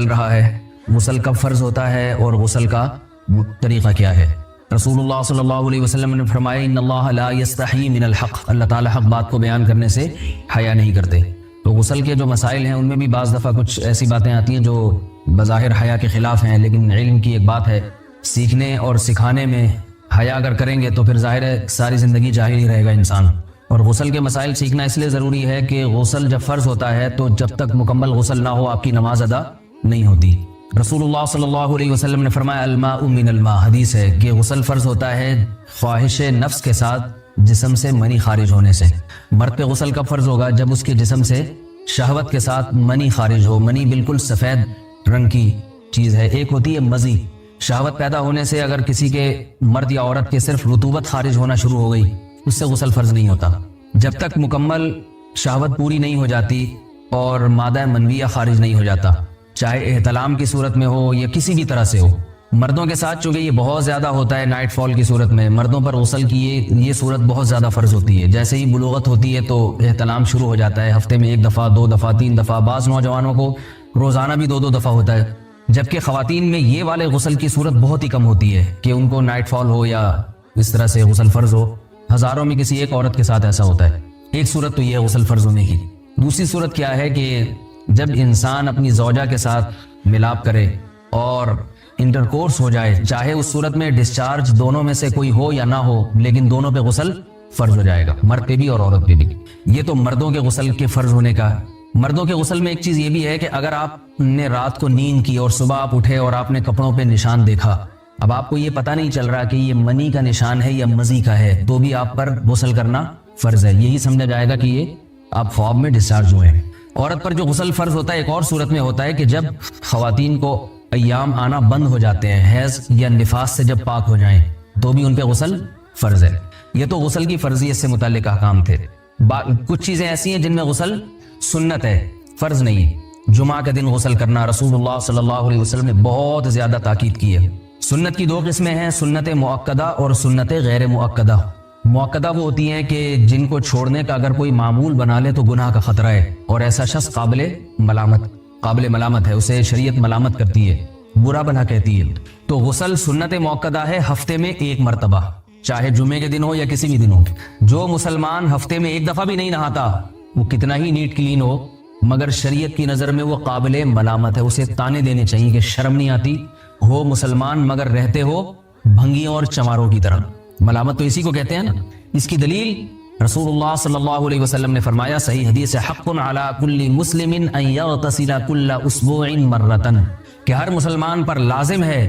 چل رہا ہے، غسل کب فرض ہوتا ہے اور غسل کا طریقہ کیا ہے۔ رسول اللہ صلی اللہ علیہ وسلم نے فرمایا ان اللہ لا یستحی من الحق، اللہ تعالیٰ حق بات کو بیان کرنے سے حیا نہیں کرتے۔ تو غسل کے جو مسائل ہیں ان میں بھی بعض دفعہ کچھ ایسی باتیں آتی ہیں جو بظاہر حیا کے خلاف ہیں، لیکن علم کی ایک بات ہے، سیکھنے اور سکھانے میں حیا اگر کریں گے تو پھر ظاہر ہے ساری زندگی جاہل ہی رہے گا انسان۔ اور غسل کے مسائل سیکھنا اس لیے ضروری ہے کہ غسل جب فرض ہوتا ہے تو جب تک مکمل غسل نہ ہو آپ کی نماز ادا نہیں ہوتی۔ رسول اللہ صلی اللہ علیہ وسلم نے فرمایا الماء من الماء، حدیث ہے کہ غسل فرض ہوتا ہے خواہش نفس کے ساتھ جسم سے منی خارج ہونے سے۔ مرد پہ غسل کب فرض ہوگا؟ جب اس کے جسم سے شہوت کے ساتھ منی خارج ہو۔ منی بالکل سفید رنگ کی چیز ہے، ایک ہوتی ہے مزی۔ شہوت پیدا ہونے سے اگر کسی کے مرد یا عورت کے صرف رطوبت خارج ہونا شروع ہو گئی اس سے غسل فرض نہیں ہوتا۔ جب تک مکمل شہوت پوری نہیں ہو جاتی اور مادہ منویہ خارج نہیں ہو جاتا، چاہے احتلام کی صورت میں ہو یا کسی بھی طرح سے ہو۔ مردوں کے ساتھ چونکہ یہ بہت زیادہ ہوتا ہے نائٹ فال کی صورت میں، مردوں پر غسل کی یہ صورت بہت زیادہ فرض ہوتی ہے۔ جیسے ہی بلوغت ہوتی ہے تو احتلام شروع ہو جاتا ہے، ہفتے میں 1 دفعہ 2 دفعہ 3 دفعہ، بعض نوجوانوں کو روزانہ بھی 2 دفعہ ہوتا ہے، جبکہ خواتین میں یہ والے غسل کی صورت بہت ہی کم ہوتی ہے کہ ان کو نائٹ فال ہو یا اس طرح سے غسل فرض ہو۔ ہزاروں میں کسی ایک عورت کے ساتھ ایسا ہوتا ہے۔ ایک صورت تو یہ ہے غسل فرض ہونے کی۔ دوسری صورت کیا ہے کہ جب انسان اپنی زوجہ کے ساتھ ملاپ کرے اور انٹرکورس ہو جائے، چاہے اس صورت میں ڈسچارج دونوں میں سے کوئی ہو یا نہ ہو، لیکن دونوں پہ غسل فرض ہو جائے گا، مرد پہ بھی اور عورت پہ بھی۔ یہ تو مردوں کے غسل کے فرض ہونے کا۔ مردوں کے غسل میں ایک چیز یہ بھی ہے کہ اگر آپ نے رات کو نیند کی اور صبح آپ اٹھے اور آپ نے کپڑوں پہ نشان دیکھا، اب آپ کو یہ پتہ نہیں چل رہا کہ یہ منی کا نشان ہے یا مزی کا ہے، تو بھی آپ پر غسل کرنا فرض ہے۔ یہی سمجھا جائے گا کہ یہ آپ خواب میں ڈسچارج ہوئے ہیں۔ عورت پر جو غسل فرض ہوتا ہے ایک اور صورت میں ہوتا ہے کہ جب خواتین کو ایام آنا بند ہو جاتے ہیں، حیض یا نفاس سے جب پاک ہو جائیں تو بھی ان پہ غسل فرض ہے۔ یہ تو غسل کی فرضیت سے متعلق احکام تھے۔ کچھ چیزیں ایسی ہیں جن میں غسل سنت ہے، فرض نہیں ہے۔ جمعہ کے دن غسل کرنا رسول اللہ صلی اللہ علیہ وسلم نے بہت زیادہ تاکید کی ہے۔ سنت کی 2 قسمیں ہیں، سنت مؤکدہ اور سنت غیر مؤکدہ۔ مؤکدہ وہ ہوتی ہیں کہ جن کو چھوڑنے کا اگر کوئی معمول بنا لے تو گناہ کا خطرہ ہے اور ایسا شخص قابل ملامت ہے، اسے شریعت ملامت کرتی ہے، برا بھلا کہتی ہے۔ تو غسل سنت مؤکدہ ہے ہفتے میں 1 مرتبہ، چاہے جمعے کے دن ہو یا کسی بھی دن ہو۔ جو مسلمان ہفتے میں 1 دفعہ بھی نہیں نہاتا، وہ کتنا ہی نیٹ کلین ہو، مگر شریعت کی نظر میں وہ قابل ملامت ہے، اسے تانے دینے چاہیے کہ شرم نہیں آتی ہو مسلمان مگر رہتے ہو بھنگیوں اور چماروں کی طرح۔ ملامت تو اسی کو کہتے ہیں نا۔ اس کی دلیل رسول اللہ صلی اللہ علیہ وسلم نے فرمایا، صحیح حدیث ہے، حق علی کل مسلم ان یغتسل کل اسبوع مرۃ، کہ ہر مسلمان پر لازم ہے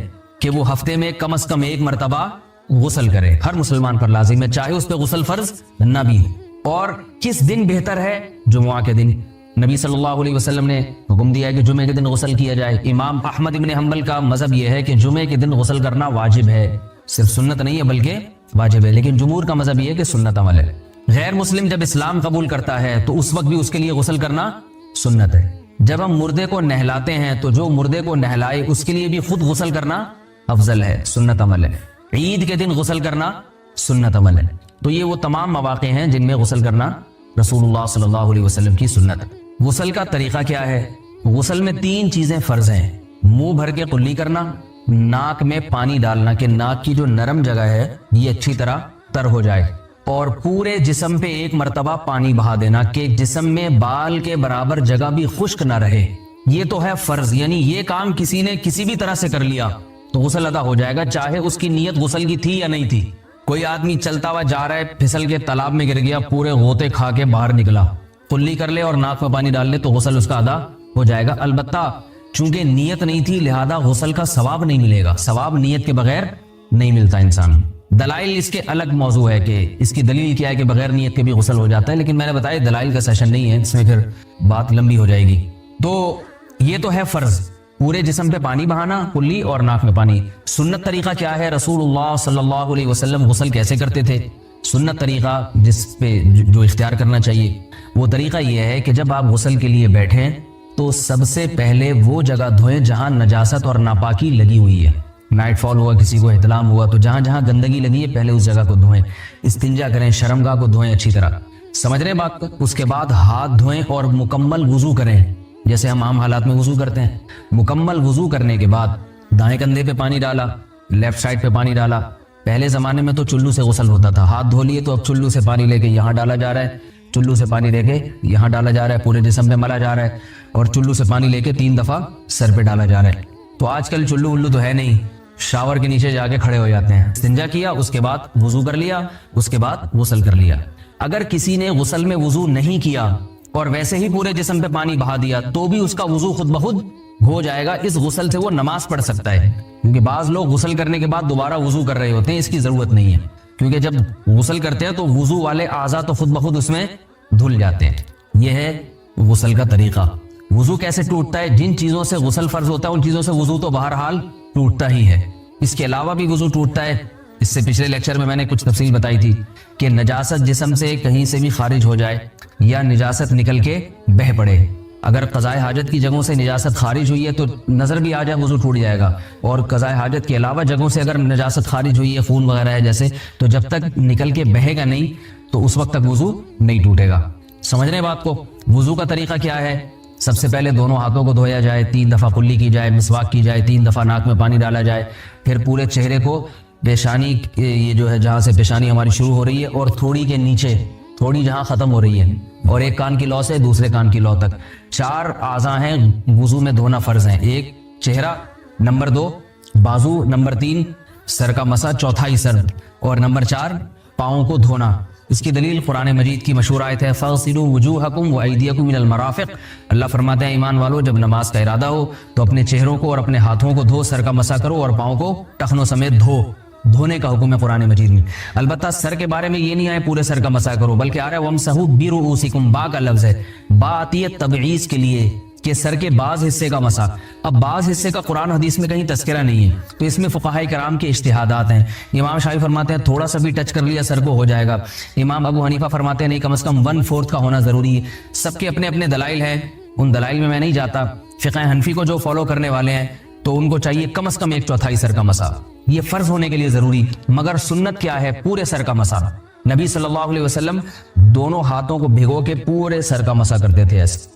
کہ وہ ہفتے میں کم از کم 1 مرتبہ غسل کرے۔ ہر مسلمان پر لازم ہے، چاہے اس پہ غسل فرض نہ بھی ہو۔ اور کس دن بہتر ہے؟ جمعہ کے دن۔ نبی صلی اللہ علیہ وسلم نے حکم دیا ہے کہ جمعے کے دن غسل کیا جائے۔ امام احمد ابن حنبل کا مذہب یہ ہے کہ جمعے کے دن غسل کرنا واجب ہے، صرف سنت نہیں ہے بلکہ واجب ہے، لیکن جمہور کا مذہب یہ ہے کہ سنت عمل ہے۔ غیر مسلم جب اسلام قبول کرتا ہے تو اس وقت بھی اس کے لیے غسل کرنا سنت ہے۔ جب ہم مردے کو نہلاتے ہیں تو جو مردے کو نہلائے اس کے لیے بھی خود غسل کرنا افضل ہے، سنت عمل ہے۔ عید کے دن غسل کرنا سنت عمل ہے۔ تو یہ وہ تمام مواقع ہیں جن میں غسل کرنا رسول اللہ صلی اللہ علیہ وسلم کی سنت ہے۔ غسل کا طریقہ کیا ہے؟ غسل میں 3 چیزیں فرض ہیں، منہ بھر کے قلی کرنا، ناک میں پانی ڈالنا کہ ناک کی جو نرم جگہ ہے یہ اچھی طرح تر ہو جائے، اور پورے جسم پہ 1 مرتبہ پانی بہا دینا کہ جسم میں بال کے برابر جگہ بھی خشک نہ رہے۔ یہ تو ہے فرض، یعنی یہ کام کسی نے کسی بھی طرح سے کر لیا تو غسل ادا ہو جائے گا، چاہے اس کی نیت غسل کی تھی یا نہیں تھی۔ کوئی آدمی چلتا ہوا جا رہا ہے، پھسل کے تالاب میں گر گیا، پورے غوطے کھا کے باہر نکلا، قلی کر لے اور ناک میں پانی ڈال لے تو غسل اس کا ادا ہو جائے گا۔ البتہ چونکہ نیت نہیں تھی لہذا غسل کا ثواب نہیں ملے گا، ثواب نیت کے بغیر نہیں ملتا انسان۔ دلائل اس کے الگ موضوع ہے کہ اس کی دلیل کیا ہے کہ بغیر نیت کے بھی غسل ہو جاتا ہے، لیکن میں نے بتایا دلائل کا سیشن نہیں ہے، اس میں پھر بات لمبی ہو جائے گی۔ تو یہ تو ہے فرض، پورے جسم پہ پانی بہانا، کلی اور ناک میں پانی۔ سنت طریقہ کیا ہے؟ رسول اللہ صلی اللہ علیہ وسلم غسل کیسے کرتے تھے؟ سنت طریقہ جس پہ جو اختیار کرنا چاہیے وہ طریقہ یہ ہے کہ جب آپ غسل کے لیے بیٹھیں تو سب سے پہلے وہ جگہ دھوئیں جہاں نجاست اور ناپاکی لگی ہوئی ہے۔ نائٹ فال ہوا، کسی کو احتلام ہوا تو جہاں جہاں گندگی لگی ہے پہلے اس جگہ کو دھوئیں، استنجا کریں، شرمگاہ کو دھوئیں اچھی طرح، سمجھ رہے بات کو؟ اس کے بعد ہاتھ دھوئیں اور مکمل وضو کریں، جیسے ہم عام حالات میں وضو کرتے ہیں. مکمل وضو کرنے کے بعد دائیں کندھے پہ پانی ڈالا, لیفٹ سائڈ پہ پانی ڈالا. پہلے زمانے میں تو چلو سے غسل ہوتا تھا, ہاتھ دھو لیے تو اب چلو سے پانی لے کے یہاں ڈالا جا رہا ہے, چلو سے پانی لے کے یہاں ڈالا جا رہا ہے, پورے جسم پہ ملا جا رہا ہے, اور چلو سے پانی لے کے 3 دفعہ سر پہ ڈالا جا رہا ہے. تو آج کل چلو ولو تو ہے نہیں, شاور کے نیچے جا کے کھڑے ہو جاتے ہیں. استنجا کیا, اس کے بعد وضو کر لیا, اس کے بعد غسل کر لیا. اگر کسی نے غسل میں وضو نہیں کیا اور ویسے ہی پورے جسم پہ پانی بہا دیا تو بھی اس کا وضو خود بخود ہو جائے گا. اس غسل سے وہ نماز پڑھ سکتا ہے, کیونکہ بعض لوگ غسل کرنے کے بعد دوبارہ وضو کر رہے ہوتے ہیں. اس کی ضرورت نہیں ہے, کیونکہ جب غسل کرتے ہیں تو وضو والے اعضاء تو خود بخود اس میں دھل جاتے ہیں. یہ ہے غسل کا طریقہ. وضو کیسے ٹوٹتا ہے؟ جن چیزوں سے غسل فرض ہوتا ہے ان چیزوں سے وضو تو بہرحال ٹوٹتا ہی ہے. اس کے علاوہ بھی وضو ٹوٹتا ہے. اس سے پچھلے لیکچر میں نے کچھ تفصیل بتائی تھی کہ نجاست جسم سے کہیں سے بھی خارج ہو جائے یا نجاست نکل کے بہہ پڑے. اگر قضائے حاجت کی جگہوں سے نجاست خارج ہوئی ہے تو نظر بھی آ جائے وضو ٹوٹ جائے گا, اور قضائے حاجت کے علاوہ جگہوں سے اگر نجاست خارج ہوئی ہے, خون وغیرہ ہے جیسے, تو جب تک نکل کے بہے گا نہیں تو اس وقت تک وضو نہیں ٹوٹے گا. سمجھ رہے بات کو؟ وضو کا طریقہ کیا ہے؟ سب سے پہلے دونوں ہاتھوں کو دھویا جائے, 3 دفعہ کلی کی جائے, مسواک کی جائے, 3 دفعہ ناک میں پانی ڈالا جائے. پھر پورے چہرے کو پیشانی, یہ جو ہے جہاں سے پیشانی ہماری شروع ہو رہی ہے اور تھوڑی کے نیچے, تھوڑی جہاں ختم ہو رہی ہے, اور ایک کان کی لو سے دوسرے کان کی لو تک 4 اعضاء ہیں وضو میں دھونا فرض ہیں. 1 چہرہ, نمبر 2 بازو, نمبر 3 سر کا مسا, چوتھائی سر, اور نمبر 4 پاؤں کو دھونا. اس کی دلیل قرآن مجید کی مشہور آیت ہے فَاغْسِلُوا وُجُوهَكُمْ وَأَيْدِيَكُمْ إِلَى الْمَرَافِقِ. اللہ فرماتے ہیں ایمان والو, جب نماز کا ارادہ ہو تو اپنے چہروں کو اور اپنے ہاتھوں کو دھو, سر کا مسا کرو اور پاؤں کو ٹخنوں سمیت دھو. دھونے کا حکم ہے قرآن مجید میں. البتہ سر کے بارے میں یہ نہیں آئے پورے سر کا مسا کرو, بلکہ آ رہا ہے وَامْسَحُوا بِرُؤُوسِكُمْ. با کا لفظ ہے, با آتی ہے تبعیض کے لیے کہ سر کے بعض حصے کا مسا. اب بعض حصے کا قرآن حدیث میں کہیں تذکرہ نہیں ہے, تو اس میں فقہاء کرام کے اجتہادات ہیں. امام شافعی فرماتے ہیں تھوڑا سا بھی ٹچ کر لیا سر کو ہو جائے گا. امام ابو حنیفہ فرماتے ہیں نہیں, کم از کم 1/4 کا ہونا ضروری ہے. سب کے اپنے اپنے دلائل ہیں, ان دلائل میں نہیں جاتا. فقہ حنفی کو جو فالو کرنے والے ہیں تو ان کو چاہیے کم از کم 1/4 سر کا مسا, یہ فرض ہونے کے لیے ضروری. مگر سنت کیا ہے؟ پورے سر کا مسا. نبی صلی اللہ علیہ وسلم دونوں ہاتھوں کو بھگو کے پورے سر کا مسا کرتے تھے ایسے.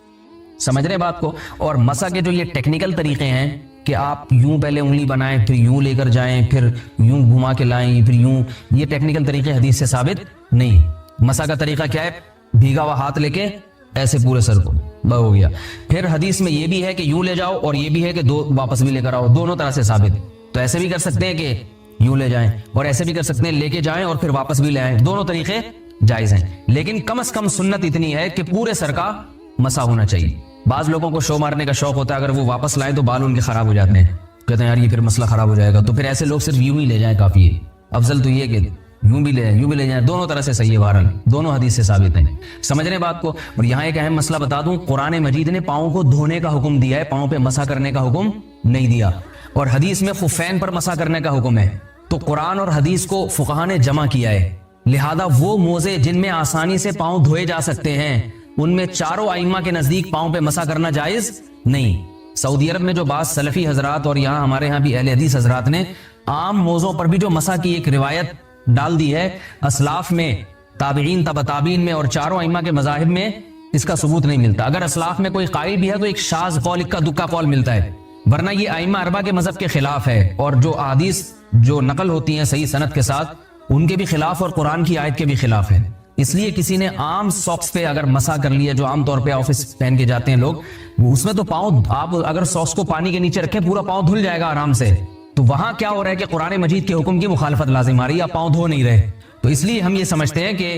سمجھ رہے بات کو؟ اور مسا کے جو یہ ٹیکنیکل طریقے ہیں کہ آپ یوں پہلے انگلی بنائیں, پھر یوں لے کر جائیں, پھر یوں گھما کے لائیں, پھر یوں, یہ ٹیکنیکل طریقے حدیث سے ثابت نہیں. مسا کا طریقہ کیا ہے؟ بھیگا ہوا ہاتھ لے کے ایسے پورے سر کو ہو گیا. پھر حدیث میں یہ بھی ہے کہ یوں لے جاؤ اور یہ بھی ہے کہ واپس بھی لے کر آؤ, دونوں طرح سے ثابت. تو ایسے بھی کر سکتے ہیں کہ یوں لے جائیں, اور ایسے بھی کر سکتے ہیں لے کے جائیں اور پھر واپس بھی لے آئیں. دونوں طریقے جائز ہیں, لیکن کم از کم سنت اتنی ہے کہ پورے سر کا مسا ہونا چاہیے. بعض لوگوں کو شو مارنے کا شوق ہوتا ہے, اگر وہ واپس لائیں تو بال ان کے خراب ہو جاتے ہیں, کہتے ہیں یار یہ پھر مسئلہ خراب ہو جائے گا. تو پھر ایسے لوگ صرف یوں ہی لے جائیں کافی ہے. افضل تو یہ کہ یوں بھی لے جائیں, دونوں طرح سے صحیح ہے. بہرحال دونوں حدیث سے ثابت ہیں. سمجھ رہے بات کو؟ اور یہاں ایک اہم مسئلہ بتا دوں, قرآن مجید نے پاؤں کو دھونے کا حکم دیا ہے, پاؤں پہ مسا کرنے کا حکم نہیں دیا. اور حدیث میں خفین پر مسا کرنے کا حکم ہے. تو قرآن اور حدیث کو فقہاء نے جمع کیا ہے. لہذا وہ موزے جن میں آسانی سے پاؤں دھوئے جا سکتے ہیں ان میں چاروں ائمہ کے نزدیک پاؤں پہ مسا کرنا جائز نہیں. سعودی عرب میں جو بعض سلفی حضرات اور یہاں ہمارے ہاں بھی اہل حدیث حضرات نے عام موزوں پر بھی جو مسا کی ایک روایت ڈال دی ہے, اسلاف میں, تابعین, تبع تابعین میں اور چاروں ائمہ کے مذاہب میں اس کا ثبوت نہیں ملتا. اگر اسلاف میں کوئی قائل بھی ہے تو ایک شاذ قول, اکا دکا قول ملتا ہے, ورنہ یہ ائمہ اربعہ کے مذہب کے خلاف ہے. اور جو احادیث جو نقل ہوتی ہیں صحیح سند کے ساتھ ان کے بھی خلاف اور قرآن کی آیت کے بھی خلاف ہے. اس لیے کسی نے عام ساکس پہ اگر مسا کر لیا, جو عام طور پہ آفس پہن کے جاتے ہیں لوگ, اس میں تو پاؤں, آپ اگر ساکس کو پانی کے نیچے رکھیں پورا پاؤں دھل جائے گا آرام سے. تو وہاں کیا ہو رہا ہے کہ قرآن مجید کے حکم کی مخالفت لازم آ رہی ہے, آپ پاؤں دھو نہیں رہے. تو اس لیے ہم یہ سمجھتے ہیں کہ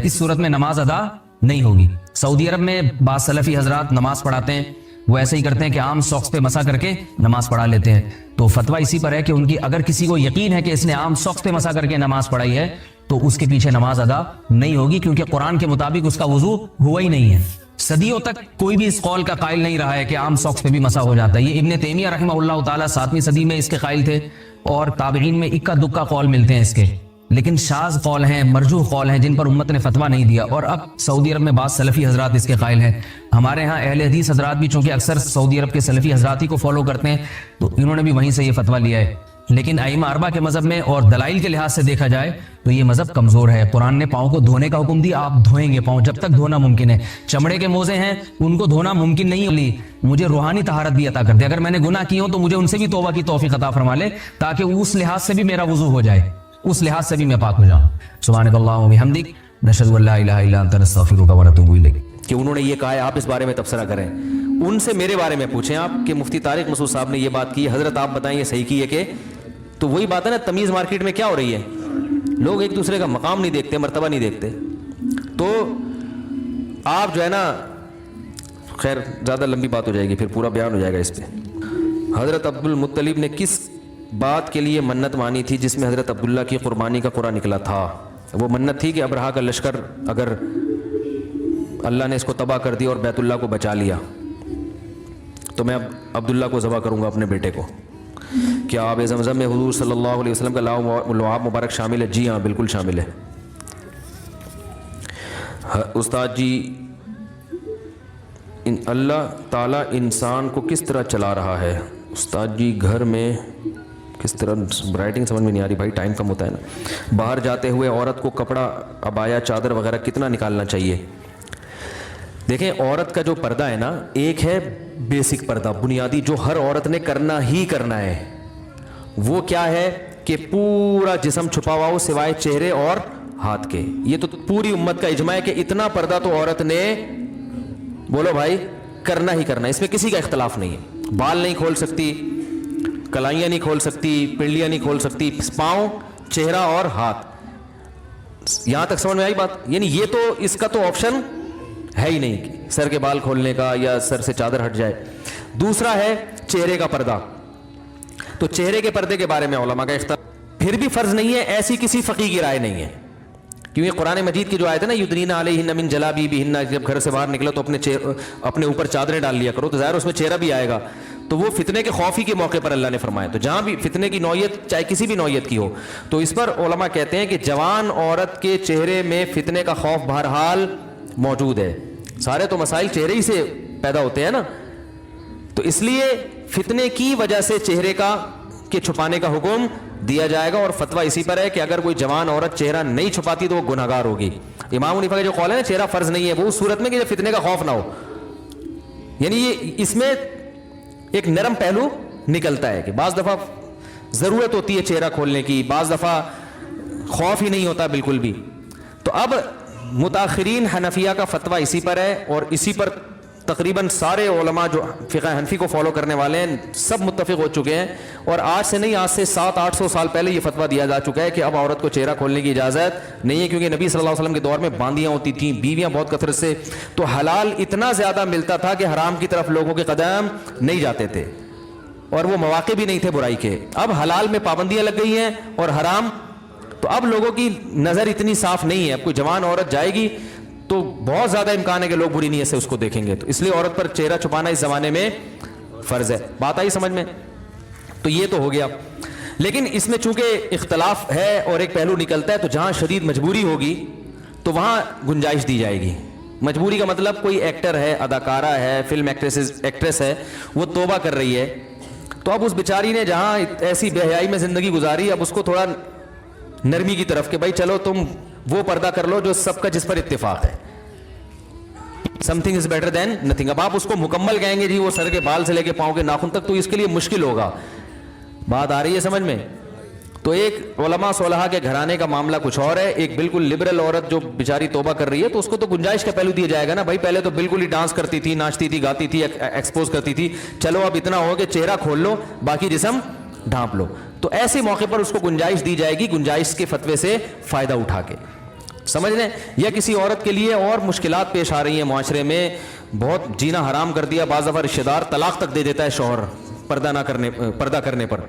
اس صورت میں نماز ادا نہیں ہوگی. سعودی عرب میں بعض سلفی حضرات نماز پڑھاتے ہیں, وہ ایسے ہی کرتے ہیں کہ عام ساکس پہ مسا کر کے نماز پڑھا لیتے ہیں. تو فتویٰ اسی پر ہے کہ ان کی, اگر کسی کو یقین ہے کہ اس نے عام ساکس پہ مسا کر کے نماز پڑھائی ہے تو اس کے پیچھے نماز ادا نہیں ہوگی, کیونکہ قرآن کے مطابق اس کا وضو ہوا ہی نہیں ہے. صدیوں تک کوئی بھی اس قول کا قائل نہیں رہا ہے کہ عام ساکس پہ بھی مسا ہو جاتا ہے. یہ ابن تیمیہ رحمہ اللہ تعالیٰ 7ویں صدی میں اس کے قائل تھے, اور تابعین میں اکا دکا قول ملتے ہیں اس کے, لیکن شاذ قول ہیں, مرجوح قول ہیں جن پر امت نے فتویٰ نہیں دیا. اور اب سعودی عرب میں بعض سلفی حضرات اس کے قائل ہیں. ہمارے ہاں اہل حدیث حضرات بھی چونکہ اکثر سعودی عرب کے سلفی حضرات ہی کو فالو کرتے ہیں, تو انہوں نے بھی وہیں سے یہ فتویٰ لیا ہے لیکن ائمہ اربعہ کے مذہب میں اور دلائل کے لحاظ سے دیکھا جائے تو یہ مذہب کمزور ہے. قرآن نے پاؤں کو دھونے کا حکم دیا, آپ دھوئیں گے پاؤں, جب تک دھونا ممکن ہے. چمڑے کے موزے ہیں, ان کو دھونا ممکن نہیں. مجھے روحانی طہارت بھی عطا کر دے. اگر میں نے گناہ کیے ہوں تو مجھے ان سے بھی توبہ کی توفیق عطا فرما لے, تاکہ اس لحاظ سے بھی میرا وضو ہو جائے, اس لحاظ سے بھی میں پاک ہو جاؤں. سبحانک اللہم و بحمدک, نشہد ان لا الہ الا انت, نستغفرک و نتوب الیک. کہ انہوں نے یہ کہا ہے, آپ اس بارے میں تبصرہ کریں. ان سے میرے بارے میں پوچھیں آپ کہ مفتی طارق مسعود صاحب نے یہ بات کی, حضرت آپ بتائیں یہ صحیح کی ہے کہ؟ تو وہی بات ہے نا, تمیز مارکیٹ میں کیا ہو رہی ہے, لوگ ایک دوسرے کا مقام نہیں دیکھتے, مرتبہ نہیں دیکھتے. تو آپ جو ہے نا, خیر زیادہ لمبی بات ہو جائے گی, پھر پورا بیان ہو جائے گا اس پہ. حضرت عبد المطلب نے کس بات کے لیے منت مانی تھی جس میں حضرت عبداللہ کی قربانی کا قرآن نکلا تھا؟ وہ منت تھی کہ ابرہا کا لشکر اگر اللہ نے اس کو تباہ کر دیا اور بیت اللہ کو بچا لیا تو میں اب عبداللہ کو ذبح کروں گا اپنے بیٹے کو. کیا آب زمزم میں حضور صلی اللہ علیہ وسلم کا لعاب مبارک شامل ہے؟ جی ہاں بالکل شامل ہے. استاد جی, اللہ تعالیٰ انسان کو کس طرح چلا رہا ہے؟ استاد جی گھر میں کس طرح, رائٹنگ سمجھ میں نہیں آ رہی بھائی, ٹائم کم ہوتا ہے نا. باہر جاتے ہوئے عورت کو کپڑا, عبایا, چادر وغیرہ کتنا نکالنا چاہیے؟ دیکھیں عورت کا جو پردہ ہے نا, ایک ہے بیسک پردہ بنیادی جو ہر عورت نے کرنا ہی کرنا ہے. وہ کیا ہے کہ پورا جسم چھپا ہوا ہو سوائے چہرے اور ہاتھ کے. یہ تو پوری امت کا اجماع ہے کہ اتنا پردہ تو عورت نے, بولو بھائی, کرنا ہی کرنا ہے, اس میں کسی کا اختلاف نہیں ہے. بال نہیں کھول سکتی, کلائیاں نہیں کھول سکتی, پنڈلیاں نہیں کھول سکتی, پاؤں, چہرہ اور ہاتھ. یہاں تک سمجھ میں آئی بات؟ یعنی یہ تو اس کا تو آپشن ہے ہی نہیں کہ سر کے بال کھولنے کا یا سر سے چادر ہٹ جائے. دوسرا ہے چہرے کا پردہ. تو چہرے کے پردے کے بارے میں علماء کا اختلاف, پھر بھی فرض نہیں ہے, ایسی کسی فقیہ کی رائے نہیں ہے. کیونکہ قرآن مجید کی جو آیت ہے نا, یدنین علیہن من جلابیبہن, جب گھر سے باہر نکلو تو اپنے اوپر چادریں ڈال لیا کرو, تو ظاہر اس میں چہرہ بھی آئے گا. تو وہ فتنے کے خوف ہی کے موقع پر اللہ نے فرمایا. تو جہاں بھی فتنے کی نوعیت چاہے کسی بھی نوعیت کی ہو, تو اس پر علماء کہتے ہیں کہ جوان عورت کے چہرے میں فتنے کا خوف بہرحال موجود ہے. سارے تو مسائل چہرے ہی سے پیدا ہوتے ہیں نا, تو اس لیے فتنے کی وجہ سے چہرے کا کے چھپانے کا حکم دیا جائے گا. اور فتویٰ اسی پر ہے کہ اگر کوئی جوان عورت چہرہ نہیں چھپاتی تو وہ گنہگار ہوگی. امام حنیفہ کا جو قول ہے نا, چہرہ فرض نہیں ہے, وہ اس صورت میں کہ جب فتنے کا خوف نہ ہو. یعنی یہ اس میں ایک نرم پہلو نکلتا ہے کہ بعض دفعہ ضرورت ہوتی ہے چہرہ کھولنے کی, بعض دفعہ خوف ہی نہیں ہوتا بالکل بھی. تو اب متاخرین حنفیہ کا فتویٰ اسی پر ہے, اور اسی پر تقریباً سارے علماء جو فقہ حنفی کو فالو کرنے والے ہیں سب متفق ہو چکے ہیں. اور آج سے نہیں, آج سے 700-800 سال پہلے یہ فتویٰ دیا جا چکا ہے کہ اب عورت کو چہرہ کھولنے کی اجازت نہیں ہے, کیونکہ نبی صلی اللہ علیہ وسلم کے دور میں باندیاں ہوتی تھیں, بیویاں بہت کثرت سے, تو حلال اتنا زیادہ ملتا تھا کہ حرام کی طرف لوگوں کے قدم نہیں جاتے تھے, اور وہ مواقع بھی نہیں تھے برائی کے. اب حلال میں پابندیاں لگ گئی ہیں اور حرام, تو اب لوگوں کی نظر اتنی صاف نہیں ہے. اب کوئی جوان عورت جائے گی تو بہت زیادہ امکان ہے کہ لوگ بری نیت سے اس کو دیکھیں گے, تو اس لیے عورت پر چہرہ چھپانا اس زمانے میں فرض ہے. بات آئی سمجھ میں؟ تو یہ تو ہو گیا. لیکن اس میں چونکہ اختلاف ہے اور ایک پہلو نکلتا ہے, تو جہاں شدید مجبوری ہوگی تو وہاں گنجائش دی جائے گی. مجبوری کا مطلب کوئی ایکٹر ہے, اداکارہ ہے, فلم ایکٹریس ہے, وہ توبہ کر رہی ہے, تو اب اس بیچاری نے جہاں ایسی بے حیائی میں زندگی گزاری, اب اس کو تھوڑا نرمی کی طرف کہ بھائی چلو تم وہ پردہ کر لو جو سب کا جس پر اتفاق ہے. something is better than nothing. اب آپ اس کو مکمل کہیں گے جی وہ سر کے بال سے لے کے پاؤں کے ناخن تک, تو اس کے لیے مشکل ہوگا. بات آ رہی ہے سمجھ میں؟ تو ایک علماء صلحاء کے گھرانے کا معاملہ کچھ اور ہے, ایک بالکل لبرل عورت جو بیچاری توبہ کر رہی ہے, تو اس کو تو گنجائش کا پہلو دیا جائے گا نا. بھائی پہلے تو بالکل ہی ڈانس کرتی تھی, ناچتی تھی, گاتی تھی, ایکسپوز کرتی تھی, چلو اب اتنا ہو کہ چہرہ کھول لو, باقی جسم ڈھانپ لو. تو ایسے موقع پر اس کو گنجائش دی جائے گی, گنجائش کے فتوے سے فائدہ اٹھا کے, سمجھ لیں. یا کسی عورت کے لیے اور مشکلات پیش آ رہی ہیں معاشرے میں, بہت جینا حرام کر دیا, بعض دفعہ رشتہ دار طلاق تک دے دیتا ہے شوہر پردہ کرنے پر.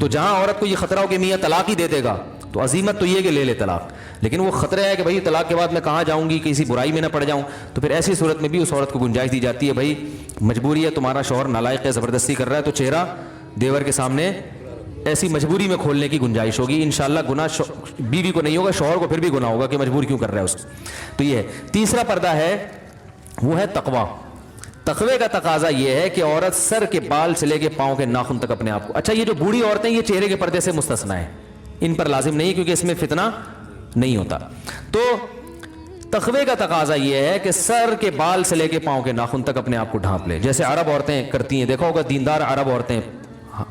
تو جہاں عورت کو یہ خطرہ ہو کہ میاں طلاق ہی دے دے گا, تو عزیمت تو یہ کہ لے لے طلاق, لیکن وہ خطرہ ہے کہ بھائی طلاق کے بعد میں کہاں جاؤں گی, کسی برائی میں نہ پڑ جاؤں. تو پھر ایسی صورت میں بھی اس عورت کو گنجائش دی جاتی ہے, بھائی مجبوری ہے, تمہارا شوہر نالائق ہے, زبردستی کر رہا ہے, تو چہرہ دیور کے سامنے ایسی مجبوری میں کھولنے کی گنجائش ہوگی. انشاءاللہ گناہ بیوی کو نہیں ہوگا, شوہر کو پھر بھی گناہ ہوگا کہ مجبور کیوں کر رہا ہے اس کو. تو یہ ہے تیسرا پردہ ہے, وہ ہے تقویٰ. تقوی کا تقاضا یہ ہے کہ عورت سر کے بال سے لے کے پاؤں کے ناخن تک اپنے آپ کو, اچھا یہ جو بوڑھی عورتیں یہ چہرے کے پردے سے مستثنا ہے, ان پر لازم نہیں کیونکہ اس میں فتنہ نہیں ہوتا. تو تقوی کا تقاضا یہ ہے کہ سر کے بال سے لے کے پاؤں کے ناخن تک اپنے آپ کو ڈھانپ لے, جیسے عرب عورتیں کرتی ہیں. دیکھا ہوگا دیندار عرب عورتیں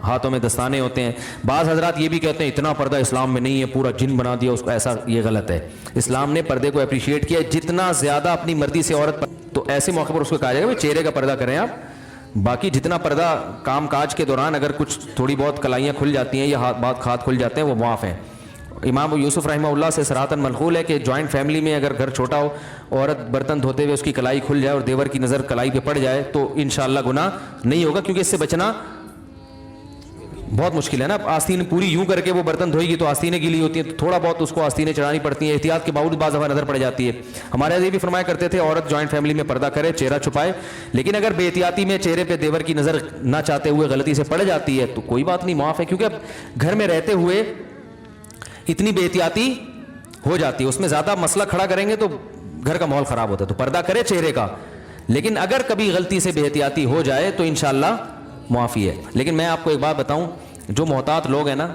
ہاتھوں میں دستانے ہوتے ہیں. بعض حضرات یہ بھی کہتے ہیں اتنا پردہ اسلام میں نہیں ہے, پورا جن بنا دیا اس کو, ایسا یہ غلط ہے. اسلام نے پردے کو اپریشیٹ کیا, جتنا زیادہ اپنی مرضی سے عورت تو ایسے موقع پر اس کو کہا جائے گا چہرے کا پردہ کریں آپ, باقی جتنا پردہ کام کاج کے دوران اگر کچھ تھوڑی بہت کلائیاں کھل جاتی ہیں یا ہاتھ کھل جاتے ہیں وہ معاف ہیں. امام یوسف رحمہ اللہ سے صراحتاً منقول ہے کہ جوائنٹ فیملی میں اگر گھر چھوٹا ہو, عورت برتن دھوتے ہوئے اس کی کلائی کھل جائے اور دیور کی نظر کلائی پہ پڑ جائے تو انشاءاللہ گناہ نہیں ہوگا, کیونکہ اس سے بچنا بہت مشکل ہے نا. آستین پوری یوں کر کے وہ برتن دھوئے گی تو آستینیں گیلی ہوتی ہیں, تو تھوڑا بہت اس کو آستینیں چڑھانی پڑتی ہیں, احتیاط کے باوجود بعض دفعہ نظر پڑ جاتی ہے. ہمارے یہ بھی فرمایا کرتے تھے عورت جوائنٹ فیملی میں پردہ کرے, چہرہ چھپائے, لیکن اگر بے احتیاطی میں چہرے پہ دیور کی نظر نہ چاہتے ہوئے غلطی سے پڑ جاتی ہے تو کوئی بات نہیں, معاف ہے. کیونکہ اب گھر میں رہتے ہوئے اتنی بے احتیاطی ہو جاتی ہے, اس میں زیادہ مسئلہ کھڑا کریں گے تو گھر کا ماحول خراب ہوتا ہے. تو پردہ کرے چہرے کا, لیکن اگر کبھی غلطی سے بے احتیاطی ہو جائے تو انشاءاللہ معافی ہے. لیکن میں آپ کو ایک بات بتاؤں, جو محتاط لوگ ہیں نا,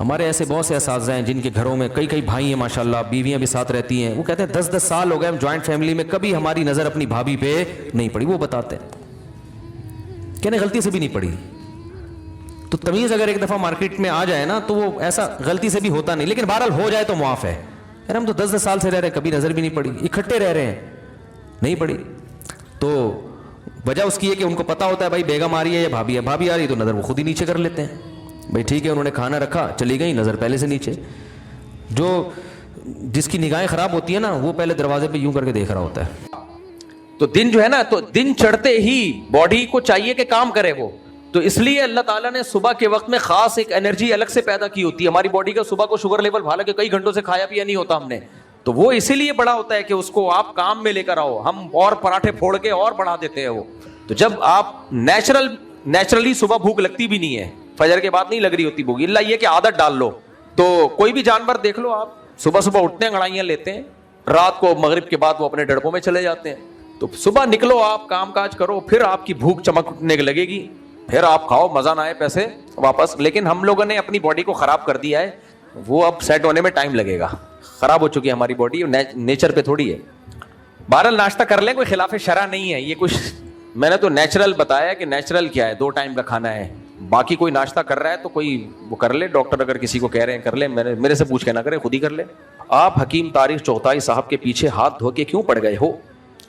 ہمارے ایسے بہت سے اساتذہ ہیں جن کے گھروں میں کئی بھائی ہیں ماشاءاللہ, بیویاں بھی ساتھ رہتی ہیں, وہ کہتے ہیں 10 سال ہو گئے ہم جوائنٹ فیملی میں کبھی ہماری نظر اپنی بھابھی پہ نہیں پڑی. وہ بتاتے ہیں کہنے غلطی سے بھی نہیں پڑی. تو تمیز اگر ایک دفعہ مارکیٹ میں آ جائے نا تو وہ ایسا غلطی سے بھی ہوتا نہیں, لیکن بہرحال ہو جائے تو معاف ہے. یار ہم تو 10 سال سے رہ رہے ہیں, کبھی نظر بھی نہیں پڑی, اکٹھے رہ رہے ہیں نہیں پڑی. تو وجہ اس کی ہے کہ ان کو پتا ہوتا ہے بھائی بیگم آ رہی ہے یا بھابھی ہے, بھابھی آ رہی ہے تو نظر وہ خود ہی نیچے کر لیتے ہیں. بھائی ٹھیک ہے انہوں نے کھانا رکھا, چلی گئی, نظر پہلے سے نیچے. جس کی نگاہیں خراب ہوتی ہیں نا وہ پہلے دروازے پہ یوں کر کے دیکھ رہا ہوتا ہے. تو دن جو ہے نا, تو دن چڑھتے ہی باڈی کو چاہیے کہ کام کرے وہ. تو اس لیے اللہ تعالیٰ نے صبح کے وقت میں خاص ایک انرجی الگ سے پیدا کی ہوتی ہے ہماری باڈی کا. صبح کو شوگر لیول حالانکہ کئی گھنٹوں سے کھایا پیا نہیں ہوتا ہم نے, تو وہ اسی لیے بڑا ہوتا ہے کہ اس کو آپ کام میں لے کر آؤ. ہم اور پراٹھے پھوڑ کے اور بڑھا دیتے ہیں وہ. تو جب آپ نیچرلی صبح بھوک لگتی بھی نہیں ہے, فجر کے بعد نہیں لگ رہی ہوتی بھوک, اللہ یہ کہ عادت ڈال لو. تو کوئی بھی جانور دیکھ لو آپ, صبح اٹھتے ہیں, انگڑائیاں لیتے ہیں, رات کو مغرب کے بعد وہ اپنے ڈڑپوں میں چلے جاتے ہیں. تو صبح نکلو آپ, کام کاج کرو, پھر آپ کی بھوک چمکنے لگے گی, پھر آپ کھاؤ, مزہ نہ آئے پیسے واپس. لیکن ہم لوگوں نے اپنی باڈی کو خراب کر دیا ہے, وہ اب سیٹ ہونے میں ٹائم لگے گا. خراب ہو چکی ہے ہماری باڈی, نیچر پہ تھوڑی ہے. بہرحال ناشتہ کر لیں, کوئی خلاف شرع نہیں ہے یہ. کچھ میں نے تو نیچرل بتایا کہ نیچرل کیا ہے, 2 ٹائم کا کھانا ہے. باقی کوئی ناشتہ کر رہا ہے تو کوئی وہ کر لے, ڈاکٹر اگر کسی کو کہہ رہے ہیں کر لے, میرے سے پوچھ کے نہ کرے, خود ہی کر لے. آپ حکیم تاریخ چغتائی صاحب کے پیچھے ہاتھ دھو کے کیوں پڑ گئے ہو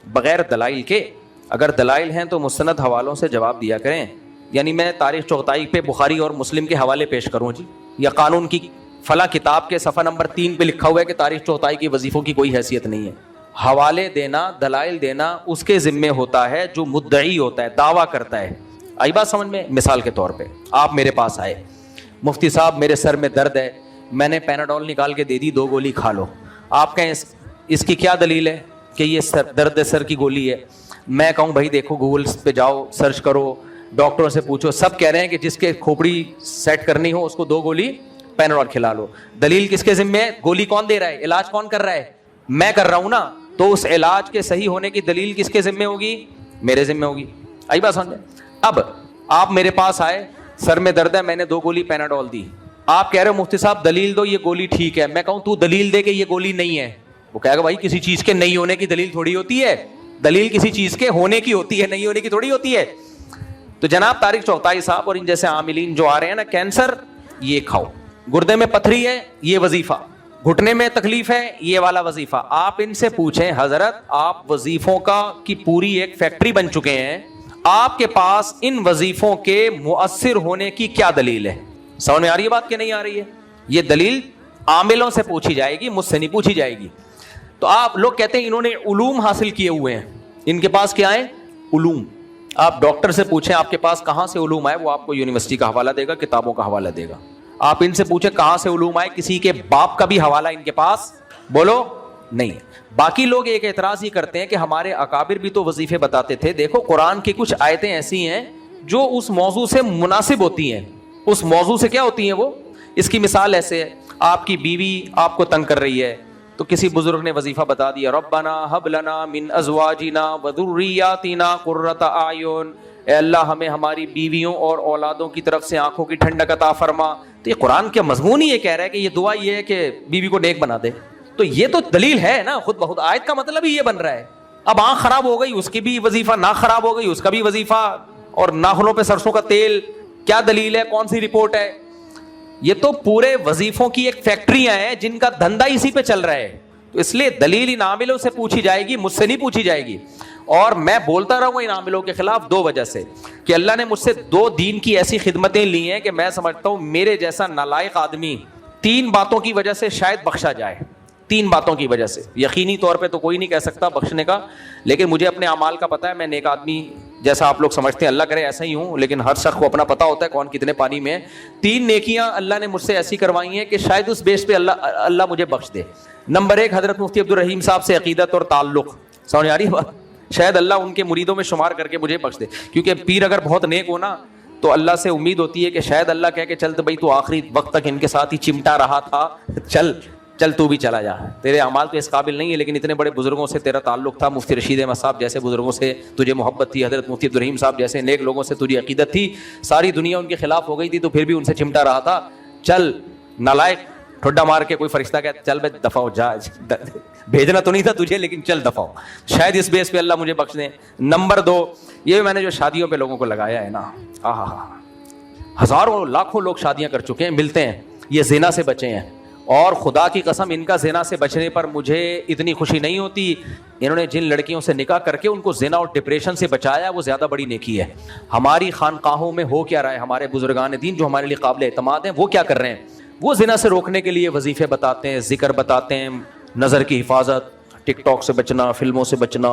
بغیر دلائل کے؟ اگر دلائل ہیں تو مستند حوالوں سے جواب دیا کریں. یعنی میں تاریخ چغتائی پہ بخاری اور مسلم کے حوالے پیش کروں جی, یا قانون کی فلاں کتاب کے صفحہ نمبر 3 پہ لکھا ہوا ہے کہ تاریخ چغتائی کی وظیفوں کی کوئی حیثیت نہیں ہے. حوالے دینا, دلائل دینا اس کے ذمے ہوتا ہے جو مدعی ہوتا ہے, دعویٰ کرتا ہے. آئی بات سمجھ میں؟ مثال کے طور پہ آپ میرے پاس آئے, مفتی صاحب میرے سر میں درد ہے, میں نے پیناڈول نکال کے دے دی, 2 گولی کھا لو. آپ کہیں اس کی کیا دلیل ہے کہ یہ درد سر کی گولی ہے؟ میں کہوں بھائی دیکھو گوگل پہ جاؤ, سرچ کرو, ڈاکٹروں سے پوچھو, سب کہہ رہے ہیں کہ جس کے کھوپڑی سیٹ کرنی ہو اس کو 2 گولی پیناڈول کھلا لو. دلیل کس کے ذمے ہے؟ گولی کون دے رہا ہے؟ علاج کون کر رہا ہے؟ میں کر رہا ہوں نا. تو اس علاج کے صحیح ہونے کی دلیل کس کے ذمے ہوگی؟ میرے ذمے ہوگی. آئی بات سمجھے؟ اب آپ میرے پاس آئے, سر میں درد ہے, میں نے 2 گولی پیناڈول دی, آپ کہہ رہے ہو مفتی صاحب دلیل دو, یہ گولی ٹھیک ہے. میں کہوں تو دلیل دے کہ یہ گولی نہیں ہے. وہ کہے گا بھائی کسی چیز کے نہیں ہونے کی دلیل تھوڑی ہوتی ہے, دلیل کسی چیز کے ہونے کی ہوتی ہے, نہیں ہونے کی تھوڑی ہوتی ہے. تو جناب طارق چغتائی صاحب اور ان جیسے عاملین جو آ رہے ہیں نا, کینسر یہ کھاؤ, گردے میں پتھری ہے یہ وظیفہ, گھٹنے میں تکلیف ہے یہ والا وظیفہ. آپ ان سے پوچھیں حضرت آپ وظیفوں کی پوری ایک فیکٹری بن چکے ہیں, آپ کے پاس ان وظیفوں کے مؤثر ہونے کی کیا دلیل ہے؟ سمجھ میں آ رہی ہے بات کہ نہیں آ رہی ہے؟ یہ دلیل عاملوں سے پوچھی جائے گی, مجھ سے نہیں پوچھی جائے گی. تو آپ لوگ کہتے ہیں انہوں نے علوم حاصل کیے ہوئے ہیں, ان کے پاس کیا ہے؟ علوم. آپ ڈاکٹر سے پوچھیں آپ کے پاس کہاں سے علوم آئے, وہ آپ کو یونیورسٹی کا حوالہ دے گا, کتابوں کا حوالہ دے گا. آپ ان سے پوچھیں کہاں سے علوم آئے, کسی کے باپ کا بھی حوالہ ان کے پاس بولو نہیں. باقی لوگ ایک اعتراض ہی کرتے ہیں کہ ہمارے اکابر بھی تو وظیفے بتاتے تھے. دیکھو قرآن کی کچھ آیتیں ایسی ہیں جو اس موضوع سے مناسب ہوتی ہیں, اس موضوع سے کیا ہوتی ہیں وہ. اس کی مثال ایسے ہے, آپ کی بیوی آپ کو تنگ کر رہی ہے, تو کسی بزرگ نے وظیفہ بتا دیا، ربنا ہب لنا من ازواجنا وذریاتنا قرۃ اعین، اے اللہ ہمیں ہماری بیویوں اور اولادوں کی طرف سے آنکھوں کی ٹھنڈک عطا فرما. تو یہ قرآن کے مضمون ہی یہ کہہ رہا ہے کہ یہ دعا یہ ہے کہ بیوی کو نیک بنا دے. تو یہ تو دلیل ہے نا خود بخود، آیت کا مطلب ہی یہ بن رہا ہے. اب آنکھ خراب ہو گئی اس کی بھی وظیفہ، ناک خراب ہو گئی اس کا بھی وظیفہ، اور ناخنوں پہ سرسوں کا تیل، کیا دلیل ہے؟ کون سی رپورٹ ہے؟ یہ تو پورے وظیفوں کی ایک فیکٹریاں ہیں جن کا دھندا اسی پہ چل رہا ہے. تو اس لیے دلیل ان عاملوں سے پوچھی جائے گی، مجھ سے نہیں پوچھی جائے گی. اور میں بولتا رہوں گا ان عاملوں کے خلاف دو وجہ سے، کہ اللہ نے مجھ سے دو دین کی ایسی خدمتیں لی ہیں کہ میں سمجھتا ہوں میرے جیسا نالائق آدمی 3 باتوں کی وجہ سے شاید بخشا جائے. 3 باتوں کی وجہ سے. یقینی طور پہ تو کوئی نہیں کہہ سکتا بخشنے کا، لیکن مجھے اپنے اعمال کا پتہ ہے. میں نیک آدمی جیسا آپ لوگ سمجھتے ہیں، اللہ کرے ایسا ہی ہوں، لیکن ہر شخص کو اپنا پتہ ہوتا ہے کون کتنے پانی میں ہے. 3 نیکیاں اللہ نے مجھ سے ایسی کروائی ہیں کہ شاید اس بیس پہ اللہ مجھے بخش دے. نمبر 1، حضرت مفتی عبدالرحیم صاحب سے عقیدت اور تعلق. سمجھ آ رہی ہے بات؟ شاید اللہ ان کے مریدوں میں شمار کر کے مجھے بخش دے، کیونکہ پیر اگر بہت نیک ہو نا تو اللہ سے امید ہوتی ہے کہ شاید اللہ کہہ کہ چل تو بھائی تو آخری وقت تک ان کے ساتھ ہی چمٹا رہا تھا، چل تو بھی چلا جا. تیرے اعمال تو اس قابل نہیں ہے، لیکن اتنے بڑے بزرگوں سے تیرا تعلق تھا، مفتی رشید احمد صاحب جیسے بزرگوں سے تجھے محبت تھی، حضرت مفتی عبدالرحیم صاحب جیسے نیک لوگوں سے تجھے عقیدت تھی. ساری دنیا ان کے خلاف ہو گئی تھی تو پھر بھی ان سے چمٹا رہا تھا. چل نالائق، ٹھڈا مار کے کوئی فرشتہ کہتا چل بے دفع ہو جا، بھیجنا تو نہیں تھا تجھے لیکن چل دفع ہو. شاید اس بیس پہ اللہ مجھے بخش دیں. نمبر 2، یہ میں نے جو شادیوں پہ لوگوں کو لگایا ہے نا، ہزاروں لاکھوں لوگ شادیاں کر چکے ہیں، ملتے ہیں، یہ زنا سے بچے ہیں. اور خدا کی قسم ان کا زنا سے بچنے پر مجھے اتنی خوشی نہیں ہوتی. انہوں نے جن لڑکیوں سے نکاح کر کے ان کو زنا اور ڈپریشن سے بچایا وہ زیادہ بڑی نیکی ہے. ہماری خانقاہوں میں ہو کیا رہا ہے؟ ہمارے بزرگان دین جو ہمارے لیے قابل اعتماد ہیں وہ کیا کر رہے ہیں؟ وہ زنا سے روکنے کے لیے وظیفے بتاتے ہیں، ذکر بتاتے ہیں، نظر کی حفاظت، ٹک ٹاک سے بچنا، فلموں سے بچنا.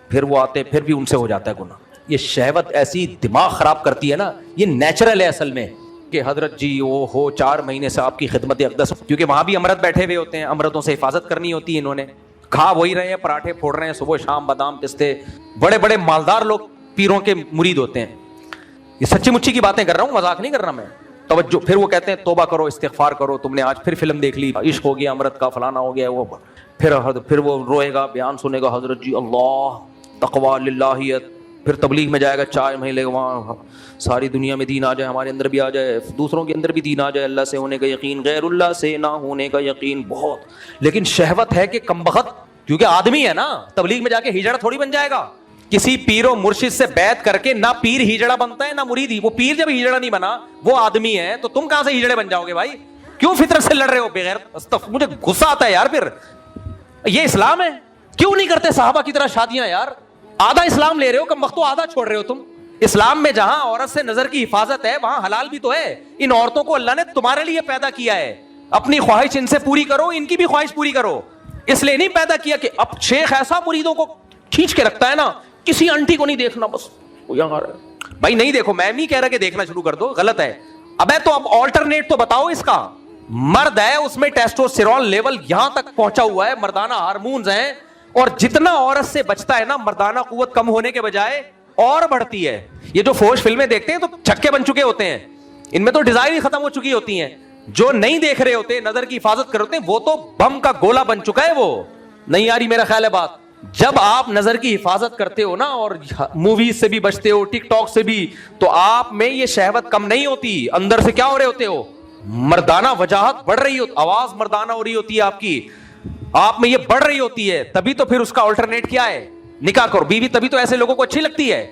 پھر وہ آتے ہیں پھر بھی ان سے ہو جاتا ہے گناہ. یہ شہوت ایسی دماغ خراب کرتی ہے نا، یہ نیچرل ہے اصل میں کہ حضرت جی وہ ہو 4 مہینے سے آپ کی خدمت اقدس، کیونکہ وہاں بھی امرت بیٹھے ہوئے ہوتے ہیں، امرتوں سے حفاظت کرنی ہوتی ہے. انہوں نے کھا وہی رہے ہیں، پراٹھے پھوڑ رہے ہیں صبح شام، بادام پستے. بڑے بڑے مالدار لوگ پیروں کے مرید ہوتے ہیں. یہ سچی مچی کی باتیں کر رہا ہوں، مذاق نہیں کر رہا میں. توجہ. پھر وہ کہتے ہیں توبہ کرو، استغفار کرو، تم نے آج پھر فلم دیکھ لی، عشق ہو گیا امرت کا، فلانا ہو گیا. وہ پھر وہ روئے گا، بیان سنے گا، حضرت جی اللہ تقویٰ للہیت. پھر تبلیغ میں جائے گا 4 مہینے وہاں، ساری دنیا میں دین آ جائے، ہمارے اندر بھی آ جائے، دوسروں کے اندر بھی دین آ جائے، اللہ سے ہونے کا یقین، غیر اللہ سے نہ ہونے کا یقین بہت. لیکن شہوت ہے کہ کمبخت، کیونکہ آدمی ہے نا، تبلیغ میں جا کے ہجڑا تھوڑی بن جائے گا. کسی پیر و مرشد سے بیعت کر کے نہ پیر ہجڑا بنتا ہے نہ مرید ہی. وہ پیر جب ہجڑا نہیں بنا وہ آدمی ہے، تو تم کہاں سے ہجڑے بن جاؤ گے بھائی؟ کیوں فطرت سے لڑ رہے ہو بغیر؟ مجھے غصہ آتا ہے یار. پھر یہ اسلام ہے؟ کیوں نہیں کرتے صحابہ کی طرح شادیاں یار؟ آدھا اسلام لے رہے ہو، کم وقت آدھا چھوڑ رہے ہو تم. اسلام میں جہاں عورت سے نظر کی حفاظت ہے وہاں حلال بھی تو ہے. ان عورتوں کو اللہ نے تمہارے لیے پیدا کیا ہے، اپنی خواہش ان سے پوری کرو، ان کی بھی خواہش پوری کرو. اس لیے نہیں پیدا کیا کہ اب شیخ ایسا مریدوں کو کھینچ کے رکھتا ہے نا، کسی آنٹی کو نہیں دیکھنا بس بھائی. نہیں دیکھو، میں نہیں کہہ رہا کہ دیکھنا شروع کر دو، غلط ہے. ابے تو اب آلٹرنیٹ تو بتاؤ اس کا. مرد ہے اس میں ٹیسٹوسٹیرون لیول یہاں تک پہنچا ہوا ہے، مردانہ ہارمونز ہیں، اور جتنا عورت سے بچتا ہے نا مردانہ قوت کم ہونے کے بجائے اور بڑھتی ہے. یہ جو فوج فلمیں دیکھتے ہیں تو چھکے بن چکے ہوتے ہیں، ان میں تو ڈیزائن ہی ختم ہو چکی ہوتی ہیں. جو نہیں دیکھ رہے ہوتے، نظر کی حفاظت کر ہوتے ہیں، وہ تو بم کا گولہ بن چکا ہے. وہ نہیں آ رہی میرا خیال ہے بات. جب آپ نظر کی حفاظت کرتے ہو نا اور موویز سے بھی بچتے ہو، ٹک ٹاک سے بھی، تو آپ میں یہ شہوت کم نہیں ہوتی. اندر سے کیا ہو رہے ہوتے ہو؟ مردانہ وجاہت بڑھ رہی ہوتی، آواز مردانہ ہو رہی ہوتی ہے آپ کی، آپ میں یہ بڑھ رہی ہوتی ہے. تبھی تو پھر اس کا آلٹرنیٹ کیا ہے؟ نکاح کرو. بیوی تبھی تو ایسے لوگوں کو اچھی لگتی ہے.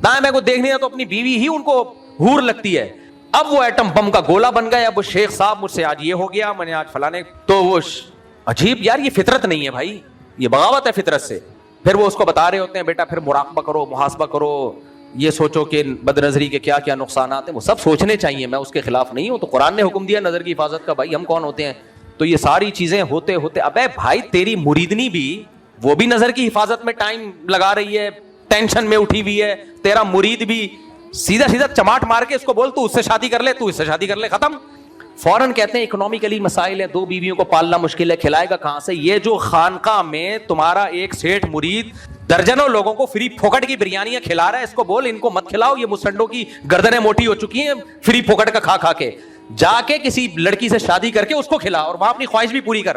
دائیں میں کو دیکھنے تو اپنی بیوی ہی ان کو حور لگتی ہے. اب وہ ایٹم بم کا گولہ بن گیا. اب وہ شیخ صاحب مجھ سے آج یہ ہو گیا، میں نے آج فلانے، تو وہ عجیب یار. یہ فطرت نہیں ہے بھائی، یہ بغاوت ہے فطرت سے. پھر وہ اس کو بتا رہے ہوتے ہیں بیٹا پھر مراقبہ کرو، محاسبہ کرو، یہ سوچو کہ بد نظری کے کیا کیا نقصانات ہیں. وہ سب سوچنے چاہیے، میں اس کے خلاف نہیں ہوں. تو قرآن نے حکم دیا نظر کی حفاظت کا، بھائی ہم کون ہوتے ہیں؟ تو یہ ساری چیزیں ہوتے ہوتے ابے بھائی تیری مریدنی بھی وہ بھی نظر کی حفاظت میں ٹائم لگا رہی ہے، ٹینشن میں اٹھی ہوئی ہے. تیرا مرید بھی سیدھا سیدھا چماٹ مار کے اس کو بول تو اس سے شادی کر لے، تو اس سے شادی کر لے، ختم. فوراً کہتے ہیں اکنامکلی مسائل ہیں، 2 بیویوں کو پالنا مشکل ہے، کھلائے گا کہاں سے؟ یہ جو خانقاہ میں تمہارا ایک سیٹھ مرید درجنوں لوگوں کو فری پھوکٹ کی بریانیاں کھلا رہا ہے، اس کو بول ان کو مت کھلاؤ، یہ مسنڈوں کی گردنیں موٹی ہو چکی ہیں فری پھوکٹ کا کھا کھا کے. جا کے کسی لڑکی سے شادی کر کے اس کو کھلا اور وہاں اپنی خواہش بھی پوری کر.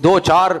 2-4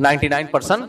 99%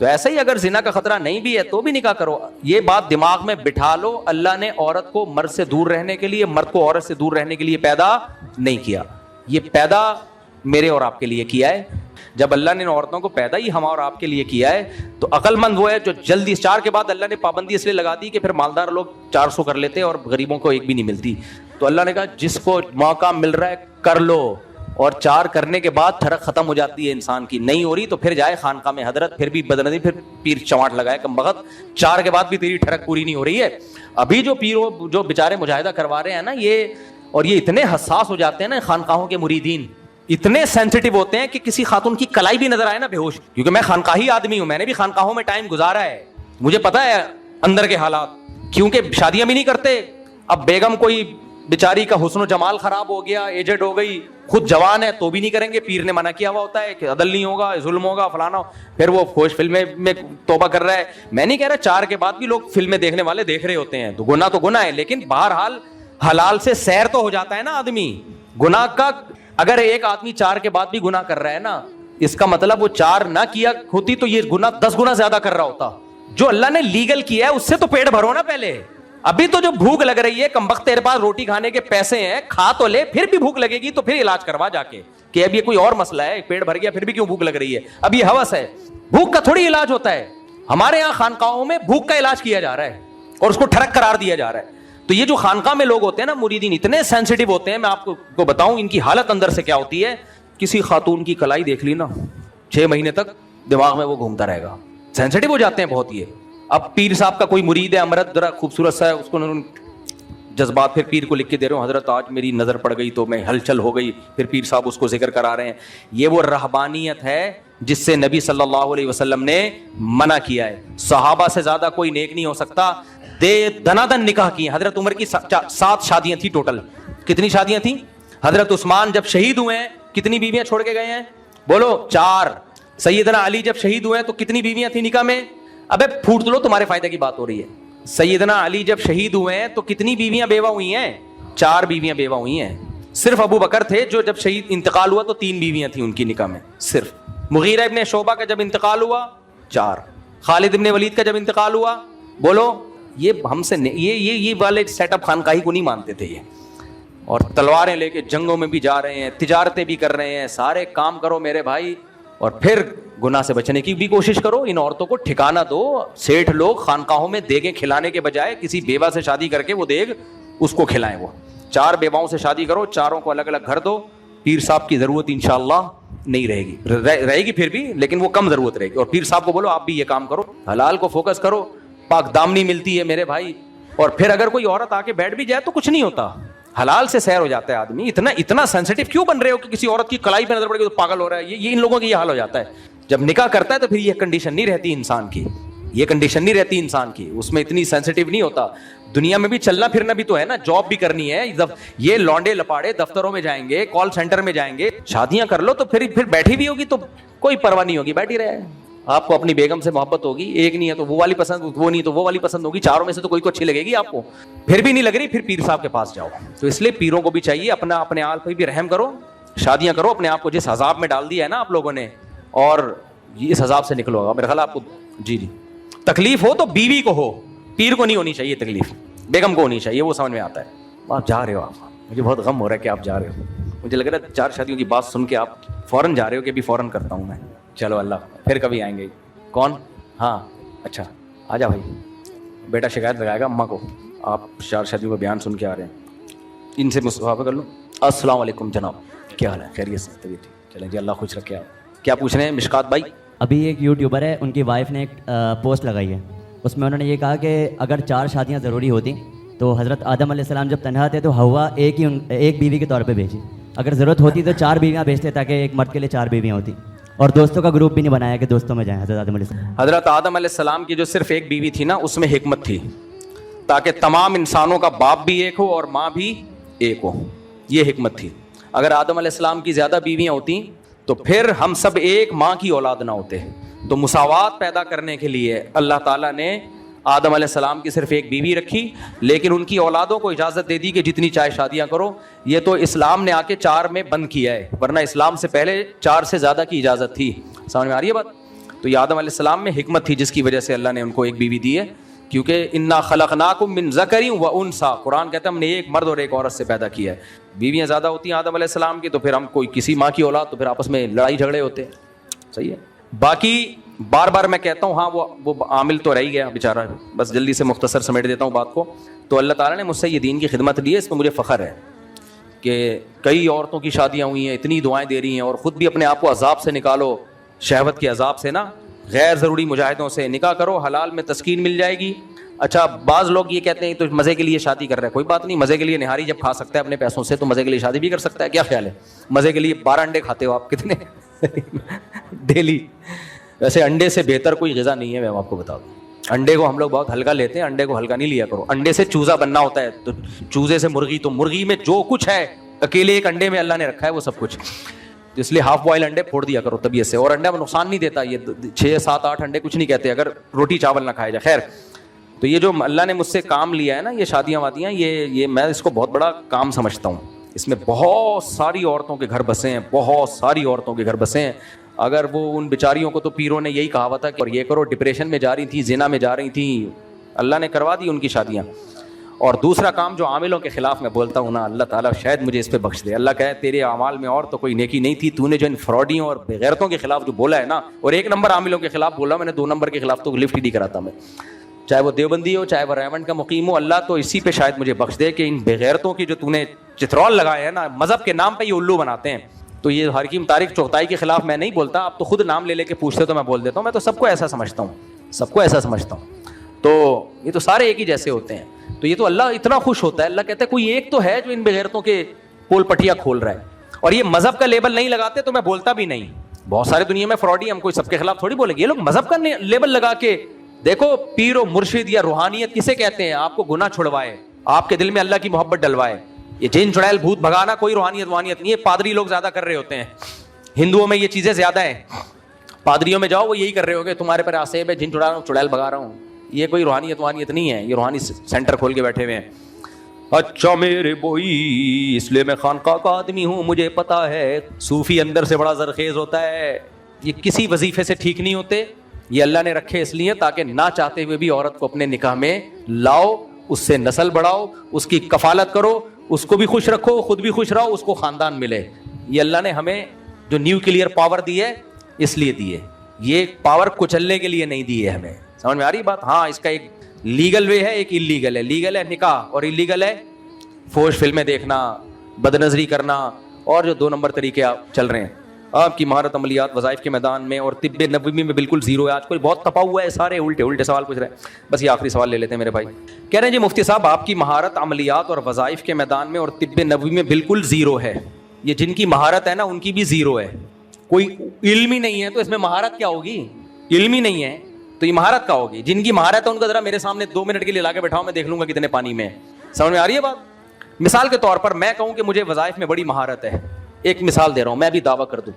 تو ایسا ہی اگر زنا کا خطرہ نہیں بھی ہے تو بھی نکاح کرو. یہ بات دماغ میں بٹھا لو, اللہ نے عورت کو مرد سے دور رہنے کے لیے, مرد کو عورت سے دور رہنے کے لیے پیدا نہیں کیا, یہ پیدا میرے اور آپ کے لیے کیا ہے. جب اللہ نے عورتوں کو پیدا ہی ہم اور آپ کے لیے کیا ہے تو عقل مند وہ ہے جو جلدی 4 کے بعد اللہ نے پابندی اس لیے لگا دی کہ پھر مالدار لوگ 400 کر لیتے اور غریبوں کو ایک بھی نہیں ملتی. تو اللہ نے کہا جس کو موقع مل رہا ہے کر لو, اور 4 کرنے کے بعد ٹھڑک ختم ہو جاتی ہے انسان کی, نہیں ہو رہی تو پھر جائے خانقاہ میں حضرت, پھر بھی بدنظری, پھر پیر چماٹ لگائے کم بخت, 4 کے بعد بھی تیری ٹھڑک پوری نہیں ہو رہی ہے. ابھی جو پیروں جو بیچارے مجاہدہ کروا رہے ہیں نا یہ, اور یہ اتنے حساس ہو جاتے ہیں نا خانقاہوں کے مریدین, اتنے سینسٹیو ہوتے ہیں کہ کسی خاتون کی کلائی بھی نظر آئے نا بے ہوش, کیونکہ میں خانقاہی آدمی ہوں, میں نے بھی خانقاہوں میں ٹائم گزارا ہے, مجھے پتا ہے اندر کے حالات, کیونکہ شادیاں بھی نہیں کرتے. اب بیگم کوئی بیچاری کا حسن و جمال خراب ہو گیا, ایجڈ ہو گئی, خود جوان ہے تو بھی نہیں کریں گے, پیر نے منع کیا ہوا ہوتا ہے کہ عدل نہیں ہوگا, ظلم ہوگا, فلانا, پھر وہ خوش فلمیں میں توبہ کر رہا ہے. میں نہیں کہہ رہا 4 کے بعد بھی لوگ فلمیں دیکھنے والے دیکھ رہے ہوتے ہیں, تو گناہ ہے, لیکن بہرحال حلال سے سیر تو ہو جاتا ہے نا آدمی. گناہ کا اگر ایک آدمی 4 کے بعد بھی گناہ کر رہا ہے نا, اس کا مطلب وہ 4 نہ کیا ہوتی تو یہ گناہ 10 گنا زیادہ کر رہا ہوتا. جو اللہ نے لیگل کیا ہے اس سے تو پیٹ بھرو نا پہلے. ابھی تو جو بھوک لگ رہی ہے کمبخت تیرے پاس روٹی کھانے کے پیسے ہیں, کھا تو لے, پھر بھی بھوک لگے گی تو پھر علاج کروا جا کے, کہ اب یہ کوئی اور مسئلہ ہے, پیٹ بھر گیا پھر بھی کیوں بھوک لگ رہی ہے, اب یہ ہوس ہے. بھوک کا تھوڑی علاج ہوتا ہے, ہمارے یہاں خانقاہوں میں بھوک کا علاج کیا جا رہا ہے اور اس کو ٹھڑک قرار دیا جا رہا ہے. تو یہ جو خانقاہ میں لوگ ہوتے ہیں نا مریدین, اتنے سینسٹیو ہوتے ہیں, میں آپ کو بتاؤں ان کی حالت اندر سے کیا ہوتی ہے. کسی خاتون کی کلائی دیکھ لی نا 6 مہینے تک دماغ میں وہ گھومتا رہے گا, سینسٹیو ہو جاتے ہیں بہت. یہ اب پیر صاحب کا کوئی مرید ہے امرت ذرا خوبصورت سا ہے, اس کو جذبات پھر پیر کو لکھ کے دے رہے ہوں, حضرت آج میری نظر پڑ گئی تو میں ہلچل ہو گئی, پھر پیر صاحب اس کو ذکر کرا رہے ہیں. یہ وہ رہبانیت ہے جس سے نبی صلی اللہ علیہ وسلم نے منع کیا ہے. صحابہ سے زیادہ کوئی نیک نہیں ہو سکتا. دنادن نکاح کی, حضرت عمر کی 7 شادیاں تھیں ٹوٹل. کتنی شادیاں تھیں؟ حضرت عثمان جب شہید ہوئے ہیں کتنی بیویاں چھوڑ کے گئے ہیں؟ بولو 4. سیدنا علی جب شہید ہوئے ہیں تو کتنی بیویاں تھیں نکاح میں؟ ابے پھوٹ لو, تمہارے فائدے کی بات ہو رہی ہے. سیدنا علی جب شہید ہوئے ہیں تو کتنی بیویاں بیوہ ہوئی ہیں؟ 4 بیویاں بیوہ ہوئی ہیں. صرف ابو بکر تھے جو جب شہید انتقال ہوا تو 3 بیویاں تھیں ان کی نکاح میں صرف. مغیرہ ابن شعبہ کا جب انتقال ہوا 4. خالد ابن ولید کا جب انتقال ہوا, بولو یہ ہم سے یہ والے سیٹ اپ خانقاہی کو نہیں مانتے تھے یہ, اور تلواریں لے کے جنگوں میں بھی جا رہے ہیں, تجارتیں بھی کر رہے ہیں, سارے کام کرو میرے بھائی, اور پھر گناہ سے بچنے کی بھی کوشش کرو. ان عورتوں کو ٹھکانہ دو. سیٹھ لوگ خانقاہوں میں دیگیں کھلانے کے بجائے کسی بیوہ سے شادی کر کے وہ دیگ اس کو کھلائیں. وہ 4 بیواؤں سے شادی کرو, 4 کو الگ الگ گھر دو. پیر صاحب کی ضرورت انشاءاللہ نہیں رہے گی, رہے گی پھر بھی, لیکن وہ کم ضرورت رہے گی. اور پیر صاحب کو بولو آپ بھی یہ کام کرو, حلال کو فوکس کرو, پاک دامنی ملتی ہے میرے بھائی. اور پھر اگر کوئی عورت آ کے بیٹھ بھی جائے تو کچھ نہیں ہوتا, حلال سے سیر ہو جاتا ہے آدمی. اتنا سینسٹیو کیوں بن رہے ہو کہ کسی عورت کی کلائی پہ نظر پڑے گی تو پاگل ہو رہا ہے؟ یہ ان لوگوں کی یہ حال ہو جاتا ہے. جب نکاح کرتا ہے تو پھر یہ کنڈیشن نہیں رہتی انسان کی, یہ کنڈیشن نہیں رہتی انسان کی, اس میں اتنی سینسٹیو نہیں ہوتا. دنیا میں بھی چلنا پھرنا بھی تو ہے نا, جاب بھی کرنی ہے. یہ لانڈے لپاڑے دفتروں میں جائیں گے, کال سینٹر میں جائیں گے, شادیاں کر لو تو پھر بیٹھی بھی ہوگی تو کوئی پرواہ نہیں ہوگی, بیٹھی رہے. آپ کو اپنی بیگم سے محبت ہوگی, ایک نہیں ہے تو وہ والی پسند, وہ نہیں تو وہ والی پسند ہوگی, 4 میں سے تو کوئی تو اچھی لگے گی آپ کو. پھر بھی نہیں لگ رہی, پھر پیر صاحب کے پاس جاؤ. تو اس لیے پیروں کو بھی چاہیے اپنے آپ پہ بھی رحم کرو, شادیاں کرو. اپنے آپ کو جس عذاب میں ڈال دیا ہے نا آپ لوگوں نے, اور اس عذاب سے نکلو گا. میرا خیال آپ کو جی تکلیف ہو تو بیوی کو ہو, پیر کو نہیں ہونی چاہیے تکلیف, بیگم کو ہونی چاہیے, وہ سمجھ میں آتا ہے. آپ جا رہے ہو, آپ مجھے بہت غم ہو رہا ہے کہ آپ جا رہے ہو. مجھے لگ رہا ہے 4 شادیوں کی بات سن کے آپ فوراً جا رہے ہو کہ بھی فوراً کرتا ہوں میں. چلو اللہ, پھر کبھی آئیں گے. کون؟ ہاں اچھا آ جا بھائی, بیٹا شکایت لگائے گا اماں کو, آپ 4 شادیوں کا بیان سن کے آ رہے ہیں, ان سے مصافحہ کر لو. السلام علیکم جناب, کیا حال ہے؟ خیریت سے؟ طبیعت ٹھیک؟ چلیں جی اللہ خوش رکھے. آپ کیا پوچھ رہے ہیں مشکات بھائی؟ ابھی ایک یوٹیوبر ہے, ان کی وائف نے ایک پوسٹ لگائی ہے, اس میں انہوں نے یہ کہا کہ اگر 4 شادیاں ضروری ہوتی تو حضرت آدم علیہ السلام جب تنہا تھے تو ہوا ایک بیوی کے طور پہ بھیجی. اگر ضرورت ہوتی تو 4 بیویاں بھیجتے تاکہ ایک مرد کے لیے 4 بیویاں ہوتی. اور دوستوں کا گروپ بھی نہیں بنایا کہ دوستوں میں جائیں حضرت آدم علیہ السلام. حضرت آدم علیہ السلام کی جو صرف ایک بیوی تھی نا, اس میں حکمت تھی تاکہ تمام انسانوں کا باپ بھی ایک ہو اور ماں بھی ایک ہو. یہ حکمت تھی. اگر آدم علیہ السلام کی زیادہ بیویاں ہوتی تو پھر ہم سب ایک ماں کی اولاد نہ ہوتے. تو مساوات پیدا کرنے کے لیے اللہ تعالیٰ نے آدم علیہ السلام کی صرف ایک بیوی رکھی, لیکن ان کی اولادوں کو اجازت دے دی کہ جتنی چاہے شادیاں کرو. یہ تو اسلام نے آ کے 4 میں بند کیا ہے, ورنہ اسلام سے پہلے 4 سے زیادہ کی اجازت تھی. سمجھ میں آ رہی ہے بات؟ تو یہ آدم علیہ السلام میں حکمت تھی جس کی وجہ سے اللہ نے ان کو ایک بیوی دی ہے, کیونکہ انا خلقناکم من ذکر و انثی, قرآن کہتا ہے ہم نے ایک مرد اور ایک عورت سے پیدا کیا ہے. بیویاں زیادہ ہوتی ہیں آدم علیہ السلام کی تو پھر ہم کوئی کسی ماں کی اولاد تو پھر آپس میں لڑائی جھگڑے ہوتے ہیں. صحیح ہے. باقی بار بار میں کہتا ہوں, ہاں وہ عامل تو رہ ہی گیا بیچارہ, بس جلدی سے مختصر سمیٹ دیتا ہوں بات کو. تو اللہ تعالیٰ نے مجھ سے یہ دین کی خدمت لی ہے, اس میں مجھے فخر ہے کہ کئی عورتوں کی شادیاں ہوئی ہیں, اتنی دعائیں دے رہی ہیں, اور خود بھی اپنے آپ کو عذاب سے نکالو, شہوت کے عذاب سے نا, غیر ضروری مجاہدوں سے نکاح کرو, حلال میں تسکین مل جائے گی. اچھا بعض لوگ یہ کہتے ہیں تو مزے کے لیے شادی کر رہے ہیں, کوئی بات نہیں, مزے کے لیے نہاری جب کھا سکتا ہے اپنے پیسوں سے تو مزے کے لیے شادی بھی کر سکتا ہے. کیا خیال ہے؟ مزے کے لیے 12 انڈے کھاتے ہو آپ کتنے ڈیلی؟ ویسے انڈے سے بہتر کوئی غذا نہیں ہے, میں آپ کو بتا دوں. انڈے کو ہم لوگ بہت ہلکا لیتے ہیں, انڈے کو ہلکا نہیں لیا کرو. انڈے سے چوزا بننا ہوتا ہے, تو چوزے سے مرغی, تو مرغی میں جو کچھ ہے اکیلے ایک انڈے میں اللہ نے رکھا ہے وہ سب کچھ. تو اس لیے ہاف بوائل انڈے پھوڑ دیا کرو طبیعت سے, اور انڈا نقصان نہیں دیتا, یہ 6 7 8 انڈے کچھ نہیں کہتے اگر روٹی چاول نہ کھائے جائے. خیر, تو یہ جو اللہ نے مجھ سے کام لیا ہے نا, یہ شادیاں وادیاں, یہ میں اس کو بہت بڑا کام سمجھتا ہوں. اس میں بہت ساری عورتوں کے گھر بسے ہیں, بہت ساری عورتوں کے گھر بسے ہیں. اگر وہ ان بیچاریوں کو تو پیروں نے یہی کہا ہوا تھا کہ اور یہ کرو, ڈپریشن میں جا رہی تھی, زنا میں جا رہی تھی, اللہ نے کروا دی ان کی شادیاں. اور دوسرا کام جو عاملوں کے خلاف میں بولتا ہوں نا, اللہ تعالیٰ شاید مجھے اس پہ بخش دے. اللہ کہے تیرے اعمال میں اور تو کوئی نیکی نہیں تھی, تو نے جو ان فراڈیوں اور بغیرتوں کے خلاف جو بولا ہے نا, اور 1 نمبر عاملوں کے خلاف بولا, میں نے 2 نمبر کے خلاف تو لفٹ ہی نہیں کراتا میں, چاہے وہ دیوبندی ہو چاہے وہ ریونڈ کا مقیم ہو. اللہ تو اسی پہ شاید مجھے بخش دے کہ ان بغیرتوں کی جو تو نے چترول لگائے ہیں نا, مذہب کے نام پہ یہ الو بناتے ہیں. تو یہ حکیم طارق چغتائی کے خلاف میں نہیں بولتا, آپ تو خود نام لے کے پوچھتے تو میں بول دیتا ہوں. میں تو سب کو ایسا سمجھتا ہوں, سب کو ایسا سمجھتا ہوں. تو یہ تو سارے ایک ہی جیسے ہوتے ہیں. تو یہ تو اللہ اتنا خوش ہوتا ہے, اللہ کہتا ہے کوئی ایک تو ہے جو ان بغیرتوں کے پول پٹیاں کھول رہا ہے. اور یہ مذہب کا لیبل نہیں لگاتے تو میں بولتا بھی نہیں. بہت سارے دنیا میں فراڈی, ہم کوئی سب کے خلاف تھوڑی بولیں گے. یہ لوگ مذہب کا لیبل لگا کے, دیکھو پیر و مرشد یا روحانیت کسے کہتے ہیں؟ آپ کو گناہ چھڑوائے, آپ کے دل میں اللہ کی محبت ڈلوائے. یہ جن چڑیل بھوت بھگانا کوئی روحانیت نہیں ہے, پادری لوگ زیادہ کر رہے ہوتے ہیں. ہندوؤں میں یہ چیزیں زیادہ ہیں, پادریوں میں جاؤ وہ یہی کر رہے ہوگے, تمہارے پر آسیب ہے, جن چڑا رہا ہوں, چڑیل بھگا رہا ہوں. یہ کوئی روحانیت نہیں ہے, یہ روحانی سینٹر کھول کے بیٹھے ہوئے ہیں. اچھا میرے بوئی, اس لیے میں خانقاہ کا آدمی ہوں, مجھے پتا ہے صوفی اندر سے بڑا زرخیز ہوتا ہے. یہ کسی وظیفے سے ٹھیک نہیں ہوتے, یہ اللہ نے رکھے اس لیے تاکہ نہ چاہتے ہوئے بھی عورت کو اپنے نکاح میں لاؤ, اس سے نسل بڑھاؤ, اس کی کفالت کرو, اس کو بھی خوش رکھو, خود بھی خوش رہو, اس کو خاندان ملے. یہ اللہ نے ہمیں جو نیوکلیئر پاور دی ہے اس لیے دی ہے, یہ پاور کچلنے کے لیے نہیں دی ہے ہمیں. سمجھ میں آ رہی بات؟ ہاں, اس کا ایک لیگل وے ہے, ایک انلیگل ہے. لیگل ہے نکاح, اور انلیگل ہے فوش فلمیں دیکھنا, بد نظری کرنا, اور جو 2 نمبر طریقے آپ چل رہے ہیں. آپ کی مہارت عملیات وظائف کے میدان میں اور طب نبوی میں بالکل زیرو ہے. آج کوئی بہت تپا ہوا ہے, سارے الٹے سوال پوچھ رہے ہیں. بس یہ آخری سوال لے لیتے ہیں میرے بھائی. کہہ رہے ہیں جی مفتی صاحب آپ کی مہارت عملیات اور وظائف کے میدان میں اور طب نبوی میں بالکل زیرو ہے. یہ جن کی مہارت ہے نا ان کی بھی زیرو ہے, کوئی علم ہی نہیں ہے, تو اس میں مہارت کیا ہوگی؟ علم ہی نہیں ہے تو یہ مہارت کیا ہوگی؟ جن کی مہارت ہے ان کو ذرا میرے سامنے 2 منٹ کے لیے لا کے بٹھاؤ, میں دیکھ لوں گا کتنے پانی میں. سمجھ میں آ رہی ہے بات؟ مثال کے طور پر میں کہوں کہ مجھے وظائف میں بڑی مہارت ہے, ایک مثال دے رہا ہوں, میں بھی دعویٰ کر دوں,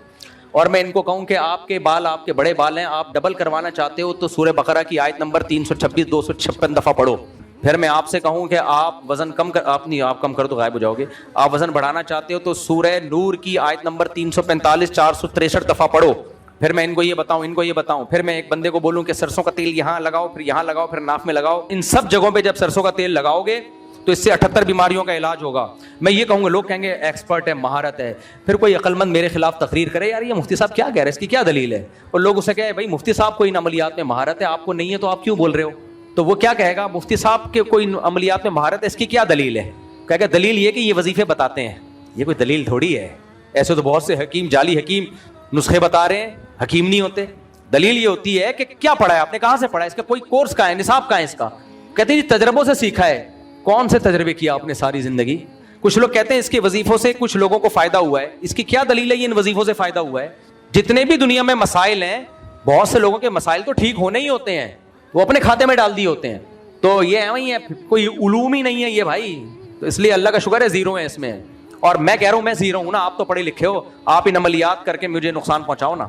اور میں ان کو کہوں کہ آپ کے بال آپ کے بڑے بال ہیں, آپ ڈبل کروانا چاہتے ہو تو سورہ بقرہ کی آیت نمبر 326 256 دفعہ پڑھو. پھر میں آپ سے کہوں کہ آپ وزن کم کر, آپ کم کرو تو غائب ہو جاؤ گے, آپ وزن بڑھانا چاہتے ہو تو سورہ نور کی آیت نمبر 345 463 دفعہ پڑھو. پھر میں ان کو یہ بتاؤں, پھر میں ایک بندے کو بولوں کہ سرسوں کا تیل یہاں لگاؤ, پھر یہاں لگاؤ, پھر ناف میں لگاؤ. ان سب جگہوں پہ جب سرسوں کا تیل لگاؤ گے تو اس سے 78 بیماریوں کا علاج ہوگا. میں یہ کہوں گا, لوگ کہیں گے ایکسپرٹ ہے, مہارت ہے. پھر کوئی عقل مند میرے خلاف تقریر کرے, یار یہ مفتی صاحب کیا کہہ رہے ہیں, اس کی کیا دلیل ہے؟ اور لوگ اسے کہے بھائی مفتی صاحب کو ان عملیات میں مہارت ہے, آپ کو نہیں ہے تو آپ کیوں بول رہے ہو؟ تو وہ کیا کہے گا, مفتی صاحب کے کوئی عملیات میں مہارت ہے, اس کی کیا دلیل ہے؟ کہے گا دلیل یہ کہ یہ وظیفے بتاتے ہیں. یہ کوئی دلیل تھوڑی ہے. ایسے تو بہت سے حکیم, جعلی حکیم نسخے بتا رہے ہیں, حکیم نہیں ہوتے. دلیل یہ ہوتی ہے کہ کیا پڑھا ہے آپ نے, کہاں سے پڑھا ہے, اس کا کوئی کورس کہاں ہے, نصاب کہاں ہے اس کا. کہتے ہیں جی تجربوں سے سیکھا ہے. کون سے تجربے کیا آپ نے ساری زندگی؟ کچھ لوگ کہتے ہیں اس کے وظیفوں سے کچھ لوگوں کو فائدہ ہوا ہے. اس کی کیا دلیل ہے یہ ان وظیفوں سے فائدہ ہوا ہے؟ جتنے بھی دنیا میں مسائل ہیں, بہت سے لوگوں کے مسائل تو ٹھیک ہونے ہی ہوتے ہیں, وہ اپنے کھاتے میں ڈال دیے ہوتے ہیں. تو یہ وہی ہے, کوئی علوم ہی نہیں ہے یہ بھائی. تو اس لیے اللہ کا شکر ہے زیرو ہے اس میں. اور میں کہہ رہا ہوں میں زیرو ہوں نا, آپ تو پڑھے لکھے ہو, آپ ان عملیات کر کے مجھے نقصان پہنچاؤ نا.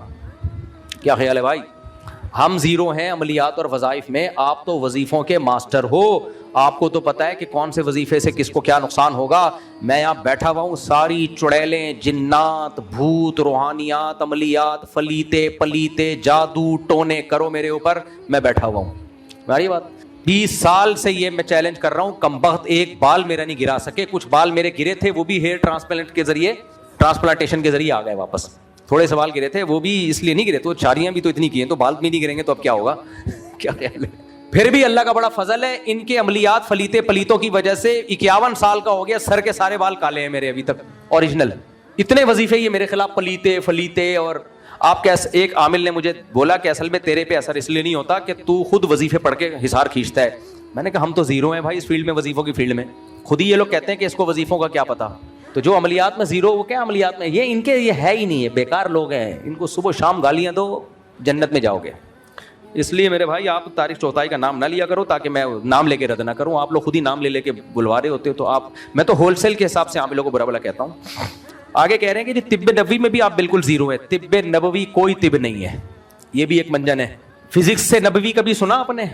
کیا خیال ہے بھائی؟ ہم زیرو ہیں عملیات اور وظائف میں, آپ تو وظیفوں کے ماسٹر ہو, آپ کو تو پتا ہے کہ کون سے وظیفے سے کس کو کیا نقصان ہوگا. میں یہاں بیٹھا ہوا ہوں, ساری چڑیلیں, جنات, بھوت, روحانیات, عملیات, فلیتے پلیتے, جادو ٹونے کرو میرے اوپر, میں بیٹھا ہوا ہوں. ہماری بات 20 سال سے یہ میں چیلنج کر رہا ہوں, کمبخت ایک بال میرا نہیں گرا سکے. کچھ بال میرے گرے تھے, وہ بھی ہیئر ٹرانسپلانٹیشن کے ذریعے آ گئے واپس. تھوڑے سوال گرے تھے, وہ بھی اس لیے نہیں گرے, تو چاریاں بھی تو اتنی کی ہیں, تو بال بھی نہیں گریں گے تو اب کیا ہوگا. کیا خیال ہے. پھر بھی اللہ کا بڑا فضل ہے, ان کے عملیات فلیتے پلیتوں کی وجہ سے 51 سال کا ہو گیا, سر کے سارے بال کالے ہیں میرے ابھی تک اوریجنل. اتنے وظیفے یہ میرے خلاف پلیتے فلیتے. اور آپ کے ایک عامل نے مجھے بولا کہ اصل میں تیرے پہ اثر اس لیے نہیں ہوتا کہ تو خود وظیفے پڑھ کے حصار کھینچتا ہے. میں نے کہا ہم تو زیرو ہیں بھائی اس فیلڈ میں, وظیفوں کی فیلڈ میں. خود ہی یہ لوگ کہتے ہیں کہ اس کو وظیفوں کا کیا پتا. تو جو عملیات میں زیرو, وہ کیا عملیات میں, یہ ان کے یہ ہے ہی نہیں ہے, بیکار لوگ ہیں. ان کو صبح شام گالیاں دو, جنت میں جاؤ گے. اس لیے میرے بھائی آپ تاریخ چوتھائی کا نام نہ لیا کرو, تاکہ میں نام لے کے رد نہ کروں. آپ لوگ خود ہی نام لے کے بلوا رہے ہوتے ہو, تو میں تو ہول سیل کے حساب سے عاملوں کو برا بلا کہتا ہوں. آگے کہہ رہے ہیں کہ جی طب نبوی میں بھی آپ بالکل زیرو ہے. طب نبوی کوئی طب نہیں ہے, یہ بھی ایک منجن ہے. فزکس سے نبوی کبھی سنا آپ نے؟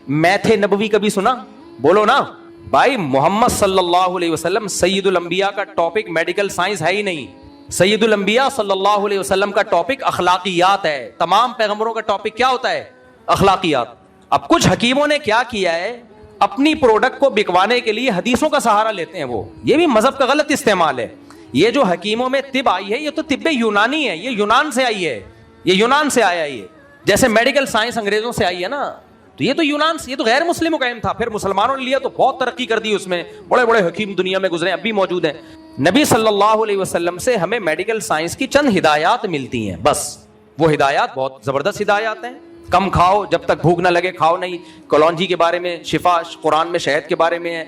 میتھ نبوی کبھی سنا؟ بولو نا بھائی. محمد صلی اللہ علیہ وسلم سید الانبیاء کا ٹاپک میڈیکل سائنس ہے ہی نہیں. سید الانبیاء صلی اللہ علیہ وسلم کا ٹاپک اخلاقیات ہے. تمام پیغمبروں کا ٹاپک کیا ہوتا ہے؟ اخلاقیات. اب کچھ حکیموں نے کیا کیا ہے, اپنی پروڈکٹ کو بکوانے کے لیے حدیثوں کا سہارا لیتے ہیں. وہ یہ بھی مذہب کا غلط استعمال ہے. یہ جو حکیموں میں طب آئی ہے, یہ تو طب یونانی ہے, یہ یونان سے آئی ہے, یہ یونان سے آیا. یہ جیسے میڈیکل سائنس انگریزوں سے آئی ہے نا, تو یہ تو یونان سے, یہ تو غیر مسلموں کا علم تھا. پھر مسلمانوں نے لیا تو بہت ترقی کر دی اس میں, بڑے بڑے حکیم دنیا میں گزرے, اب بھی موجود ہیں. نبی صلی اللہ علیہ وسلم سے ہمیں میڈیکل سائنس کی چند ہدایات ملتی ہیں بس. وہ ہدایات بہت زبردست ہدایات ہیں. کم کھاؤ, جب تک بھوک نہ لگے کھاؤ نہیں. کلونجی کے بارے میں شفا, قرآن میں شہد کے بارے میں ہے.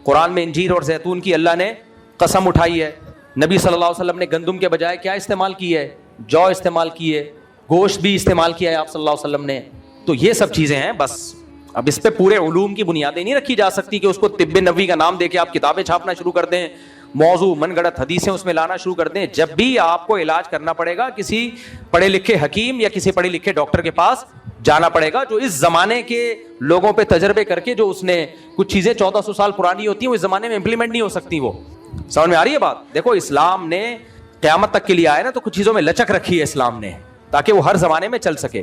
قرآن میں انجیر اور زیتون کی اللہ نے قسم اٹھائی ہے. نبی صلی اللہ علیہ وسلم نے گندم کے بجائے کیا استعمال کی ہے؟ جو استعمال کی ہے. گوشت بھی استعمال کیا ہے آپ صلی اللہ علیہ وسلم نے. تو یہ سب چیزیں ہیں بس. اب اس پہ پورے علوم کی بنیادیں نہیں رکھی جا سکتی کہ اس کو طب نبوی کا نام دے کے آپ کتابیں چھاپنا شروع کر دیں, موضوع من گڑت حدیثیں اس میں لانا شروع کر دیں. جب بھی آپ کو علاج کرنا پڑے گا کسی پڑھے لکھے حکیم یا کسی پڑھے لکھے ڈاکٹر کے پاس جانا پڑے گا, جو اس زمانے کے لوگوں پہ تجربے کر کے, جو اس نے کچھ چیزیں 1400 سال پرانی ہوتی ہیں وہ اس زمانے میں امپلیمنٹ نہیں ہو سکتی. وہ سمجھ میں آ رہی ہے بات؟ دیکھو اسلام نے قیامت تک کے لیے آیا نا, تو کچھ چیزوں میں لچک رکھی ہے اسلام نے تاکہ وہ ہر زمانے میں چل سکے.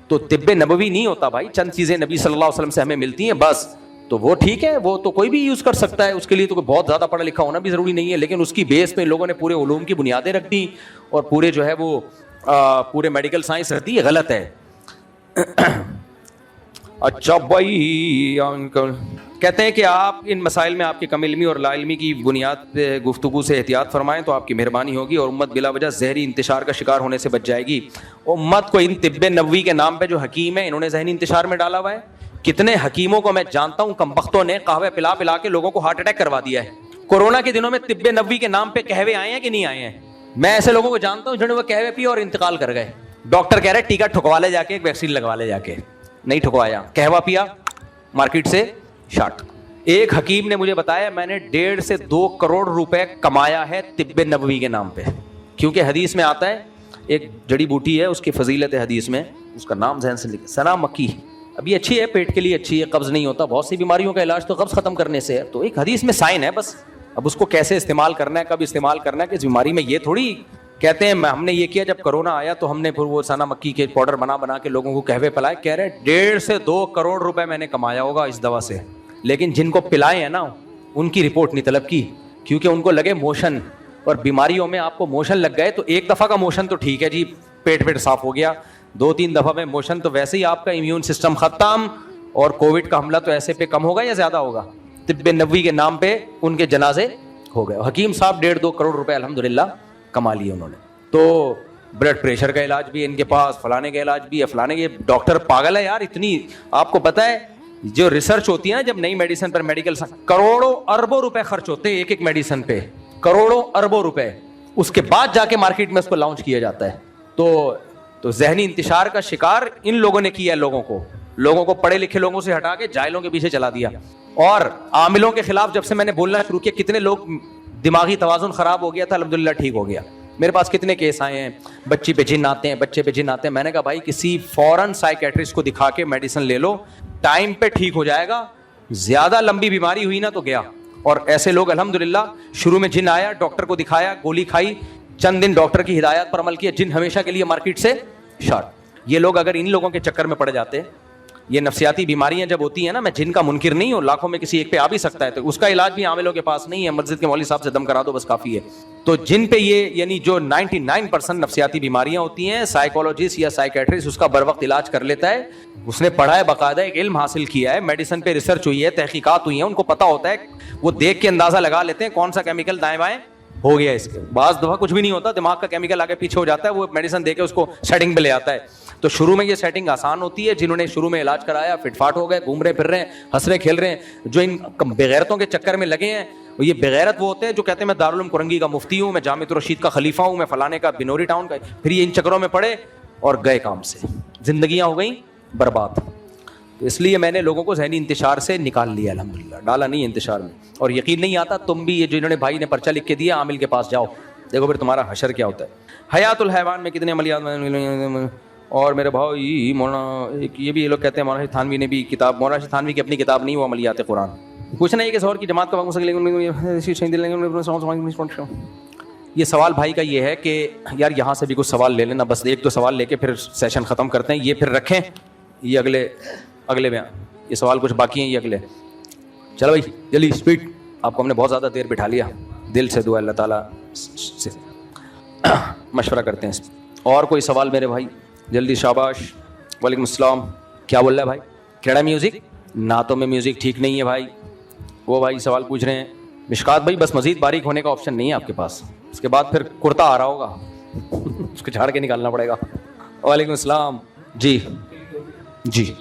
تو طب نبوی نہیں ہوتا بھائی, چند چیزیں نبی صلی اللہ علیہ وسلم سے ہمیں ملتی ہیں بس. تو وہ ٹھیک ہے, وہ تو کوئی بھی یوز کر سکتا ہے, اس کے لیے تو کوئی بہت زیادہ پڑھا لکھا ہونا بھی ضروری نہیں ہے. لیکن اس کی بیس پہ لوگوں نے پورے علوم کی بنیادیں رکھ دی اور پورے جو ہے وہ پورے میڈیکل سائنس رکھ دی. یہ غلط ہے. اچھا بھائی, کہتے ہیں کہ آپ ان مسائل میں آپ کی کم علمی اور لا علمی کی بنیاد پہ گفتگو سے احتیاط فرمائیں تو آپ کی مہربانی ہوگی, اور امت بلا وجہ زہری انتشار کا شکار ہونے سے بچ جائے گی. امت کو ان طب نبوی کے نام پہ جو حکیم ہیں انہوں نے ذہنی انتشار میں ڈالا ہوا ہے. کتنے حکیموں کو میں جانتا ہوں کمبختوں نے قہوہ پلا پلا کے لوگوں کو ہارٹ اٹیک کروا دیا ہے. کورونا کے دنوں میں طب نبوی کے نام پہ قہوے آئے ہیں کہ نہیں آئے ہیں؟ میں ایسے لوگوں کو جانتا ہوں جنہوں نے وہ قہوے پی اور انتقال کر گئے. ڈاکٹر کہہ رہے ٹیکا ٹھکوا لے جا کے, ایک ویکسین لگوا لے جا کے, نہیں ٹھکوایا, قہوہ پیا, مارکیٹ سے شاٹ. ایک حکیم نے مجھے بتایا میں نے 1.5 سے 2 کروڑ روپے کمایا ہے طب نبوی کے نام پہ. کیونکہ حدیث میں آتا ہے, ایک جڑی بوٹی ہے اس کی فضیلت حدیث میں, اس کا نام ذہن سے لکھے, سنا مکی. اب یہ اچھی ہے, پیٹ کے لیے اچھی ہے, قبض نہیں ہوتا. بہت سی بیماریوں کا علاج تو قبض ختم کرنے سے ہے. تو ایک حدیث میں سائن ہے بس. اب اس کو کیسے استعمال کرنا ہے, کب استعمال کرنا ہے, کہ اس بیماری میں یہ تھوڑی کہتے ہیں ہم نے یہ کیا جب کرونا آیا تو ہم نے پھر وہ سنا مکی کے پاؤڈر بنا کے لوگوں کو قہوے پلائے. کہہ رہے 1.5 سے 2 کروڑ روپے میں نے کمایا ہوگا اس دوا سے. لیکن جن کو پلائے ہیں نا ان کی رپورٹ نہیں طلب کی, کیونکہ ان کو لگے موشن. اور بیماریوں میں آپ کو موشن لگ گئے تو ایک دفعہ کا موشن تو ٹھیک ہے جی, پیٹ صاف ہو گیا. 2-3 دفعہ میں موشن تو ویسے ہی آپ کا امیون سسٹم ختم, اور کووڈ کا حملہ تو ایسے پہ کم ہوگا یا زیادہ ہوگا. طب نبوی کے نام پہ ان کے جنازے ہو گئے. حکیم صاحب 1.5-2 کروڑ روپے الحمدللہ کما لیے انہوں نے. تو بلڈ پریشر کا علاج بھی ان کے پاس, فلانے کا علاج بھی ہے, فلانے کے ڈاکٹر پاگل ہے یار اتنی. آپ کو پتہ ہے جو ریسرچ ہوتی ہے نا جب نئی میڈیسن پر, میڈیکل کروڑوں اربوں روپے خرچ ہوتے ہیں ایک میڈیسن پہ, کروڑوں اربوں روپے. اس کے بعد جا کے مارکیٹ میں اس کو لانچ کیا جاتا ہے. تو ذہنی انتشار کا شکار ان لوگوں نے کیا ہے. لوگوں کو پڑھے لکھے لوگوں سے ہٹا کے جاہلوں کے پیچھے چلا دیا. اور عاملوں کے خلاف جب سے میں نے بولنا شروع کیا, کتنے لوگ دماغی توازن خراب ہو گیا تھا, الحمدللہ ٹھیک ہو گیا. میرے پاس کتنے کیس آئے ہیں, بچی پہ جن آتے ہیں, بچے پہ جن آتے ہیں. میں نے کہا بھائی کسی فوراً سائیکیٹرسٹ کو دکھا کے میڈیسن لے لو, ٹائم پہ ٹھیک ہو جائے گا. زیادہ لمبی بیماری ہوئی نا تو گیا. اور ایسے لوگ الحمدللہ شروع میں جن آیا, ڈاکٹر کو دکھایا, گولی کھائی, چند دن ڈاکٹر کی ہدایات پر عمل کیا, جن ہمیشہ کے لیے مارکیٹ سے شارٹ. یہ لوگ اگر ان لوگوں کے چکر میں پڑ جاتے, یہ نفسیاتی بیماریاں جب ہوتی ہیں نا, میں جن کا منکر نہیں ہوں, لاکھوں میں کسی ایک پہ آ بھی سکتا ہے, تو اس کا علاج بھی عاملوں کے پاس نہیں ہے, مسجد کے مولوی صاحب سے دم کرا دو بس کافی ہے. تو جن پہ یہ یعنی جو 99% نفسیاتی بیماریاں ہوتی ہیں, سائیکولوجسٹ یا سائیکیٹرسٹ اس کا بر وقت علاج کر لیتا ہے. اس نے پڑھا ہے, باقاعدہ ایک علم حاصل کیا ہے, میڈیسن پہ ریسرچ ہوئی ہے, تحقیقات ہوئی ہیں, ان کو پتا ہوتا ہے, وہ دیکھ کے اندازہ لگا لیتے ہیں کون سا کیمیکل دائیں بائیں ہو گیا اس کے. بعض دفعہ کچھ بھی نہیں ہوتا, دماغ کا کیمیکل آگے پیچھے ہو جاتا ہے, وہ میڈیسن دے کے اس کو سیٹنگ پہ لے آتا ہے. تو شروع میں یہ سیٹنگ آسان ہوتی ہے, جنہوں نے شروع میں علاج کرایا فٹ فاٹ ہو گئے, گھوم رہے پھر رہے ہیں, ہنس رہے کھیل رہے ہیں. جو ان بغیرتوں کے چکر میں لگے ہیں, یہ بغیرت وہ ہوتے ہیں جو کہتے ہیں میں دارالعلوم کرنگی کا مفتی ہوں, میں جامعۃ الرشید کا خلیفہ ہوں, میں فلانے کا بنوری ٹاؤن کا. پھر یہ ان چکروں میں پڑے اور گئے کام سے, زندگیاں ہو گئیں برباد. تو اس لیے میں نے لوگوں کو ذہنی انتشار سے نکال لیا, الحمدللہ ڈالا نہیں انتشار میں. اور یقین نہیں آتا تم بھی, یہ جو انہوں نے بھائی نے پرچہ لکھ کے دیا, عامل کے پاس جاؤ, دیکھو پھر تمہارا حشر کیا ہوتا ہے. حیات الحیوان میں کتنے عملیات. اور میرے بھائی مولانا یہ بھی یہ لوگ کہتے ہیں مولانا تھانوی نے بھی کتاب, مولانا تھانوی کی اپنی کتاب نہیں, وہ عملیات قرآن. کچھ نہیں کہ سور کی جماعت کا یہ سوال بھائی کا یہ ہے کہ یار یہاں سے بھی کچھ سوال لے لینا, بس ایک دو سوال لے کے پھر سیشن ختم کرتے ہیں. یہ پھر رکھیں, یہ اگلے میں یہ سوال کچھ باقی ہیں, یہ اگلے. چلو بھائی جلدی اسپیڈ, آپ کو ہم نے بہت زیادہ دیر بٹھا لیا. دل سے دعا اللہ تعالیٰ سے مشورہ کرتے ہیں. اور کوئی سوال میرے بھائی جلدی, شاباش. وعلیکم السلام. کیا بول رہا ہے بھائی؟ کیڑا میوزک, نعتوں میں میوزک ٹھیک نہیں ہے بھائی. وہ بھائی سوال پوچھ رہے ہیں مشکات بھائی, بس مزید باریک ہونے کا آپشن نہیں ہے آپ کے پاس, اس کے بعد پھر کرتا آ رہا ہوگا, اس کو جھاڑ کے نکالنا پڑے گا. وعلیکم السلام. جی جی,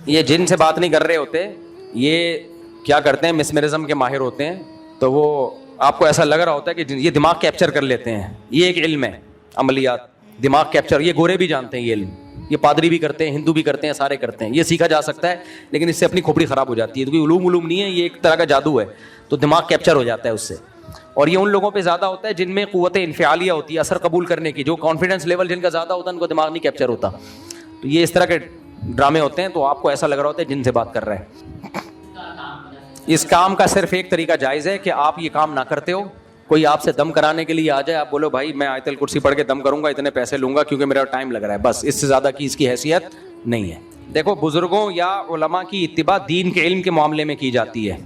یہ جن سے بات نہیں کر رہے ہوتے, یہ کیا کرتے ہیں, مسمرزم کے ماہر ہوتے ہیں, تو وہ آپ کو ایسا لگ رہا ہوتا ہے کہ یہ دماغ کیپچر کر لیتے ہیں. یہ ایک علم ہے, عملیات دماغ کیپچر. یہ گورے بھی جانتے ہیں یہ علم, یہ پادری بھی کرتے ہیں, ہندو بھی کرتے ہیں, سارے کرتے ہیں. یہ سیکھا جا سکتا ہے, لیکن اس سے اپنی کھوپڑی خراب ہو جاتی ہے. تو کوئی علوم نہیں ہے, یہ ایک طرح کا جادو ہے. تو دماغ کیپچر ہو جاتا ہے اس سے. اور یہ ان لوگوں پہ زیادہ ہوتا ہے جن میں قوت انفعالیہ ہوتی ہے, اثر قبول کرنے کی, جو کانفیڈنس لیول جن کا زیادہ ہوتا ہے ان کو دماغ نہیں کیپچر ہوتا. تو یہ اس طرح کے ڈرامے ہوتے ہیں, تو آپ کو ایسا لگ رہا ہوتا ہے جن سے بات کر رہے ہیں. اس کام کا صرف ایک طریقہ جائز ہے کہ آپ یہ کام نہ کرتے ہو, کوئی آپ سے دم کرانے کے لیے آ جائے, آپ بولو بھائی میں آیت الکرسی پڑھ کے دم کروں گا, اتنے پیسے لوں گا کیونکہ میرا ٹائم لگ رہا ہے, بس اس سے زیادہ کی اس کی حیثیت نہیں ہے. دیکھو بزرگوں یا علماء کی اتباع دین کے علم کے معاملے میں کی جاتی ہے,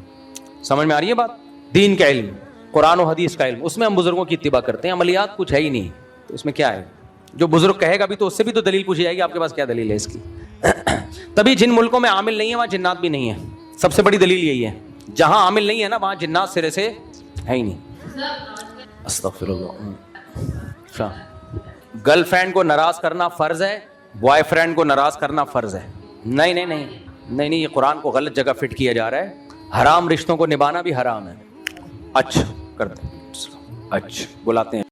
سمجھ میں آ رہی ہے بات؟ دین کا علم, قرآن و حدیث کا علم, اس میں ہم بزرگوں کی اتباع کرتے ہیں. عملیات کچھ ہے ہی نہیں, تو اس میں کیا ہے؟ جو بزرگ کہے گا بھی تو اس سے بھی تو دلیل پوچھی جائے گی, آپ کے پاس کیا دلیل ہے اس کی؟ تبھی جن ملکوں میں عامل نہیں ہے وہاں جنات بھی نہیں ہے, سب سے بڑی دلیل یہی ہے. جہاں عامل نہیں ہے نا وہاں جنات سرے سے ہے ہی نہیں. استغفر اللہ. گرل فرینڈ کو ناراض کرنا فرض ہے, بوائے فرینڈ کو ناراض کرنا فرض ہے؟ نہیں نہیں نہیں نہیں نہیں, یہ قرآن کو غلط جگہ فٹ کیا جا رہا ہے. حرام رشتوں کو نبھانا بھی حرام ہے. اچھا کرتے, اچھا بلاتے ہیں.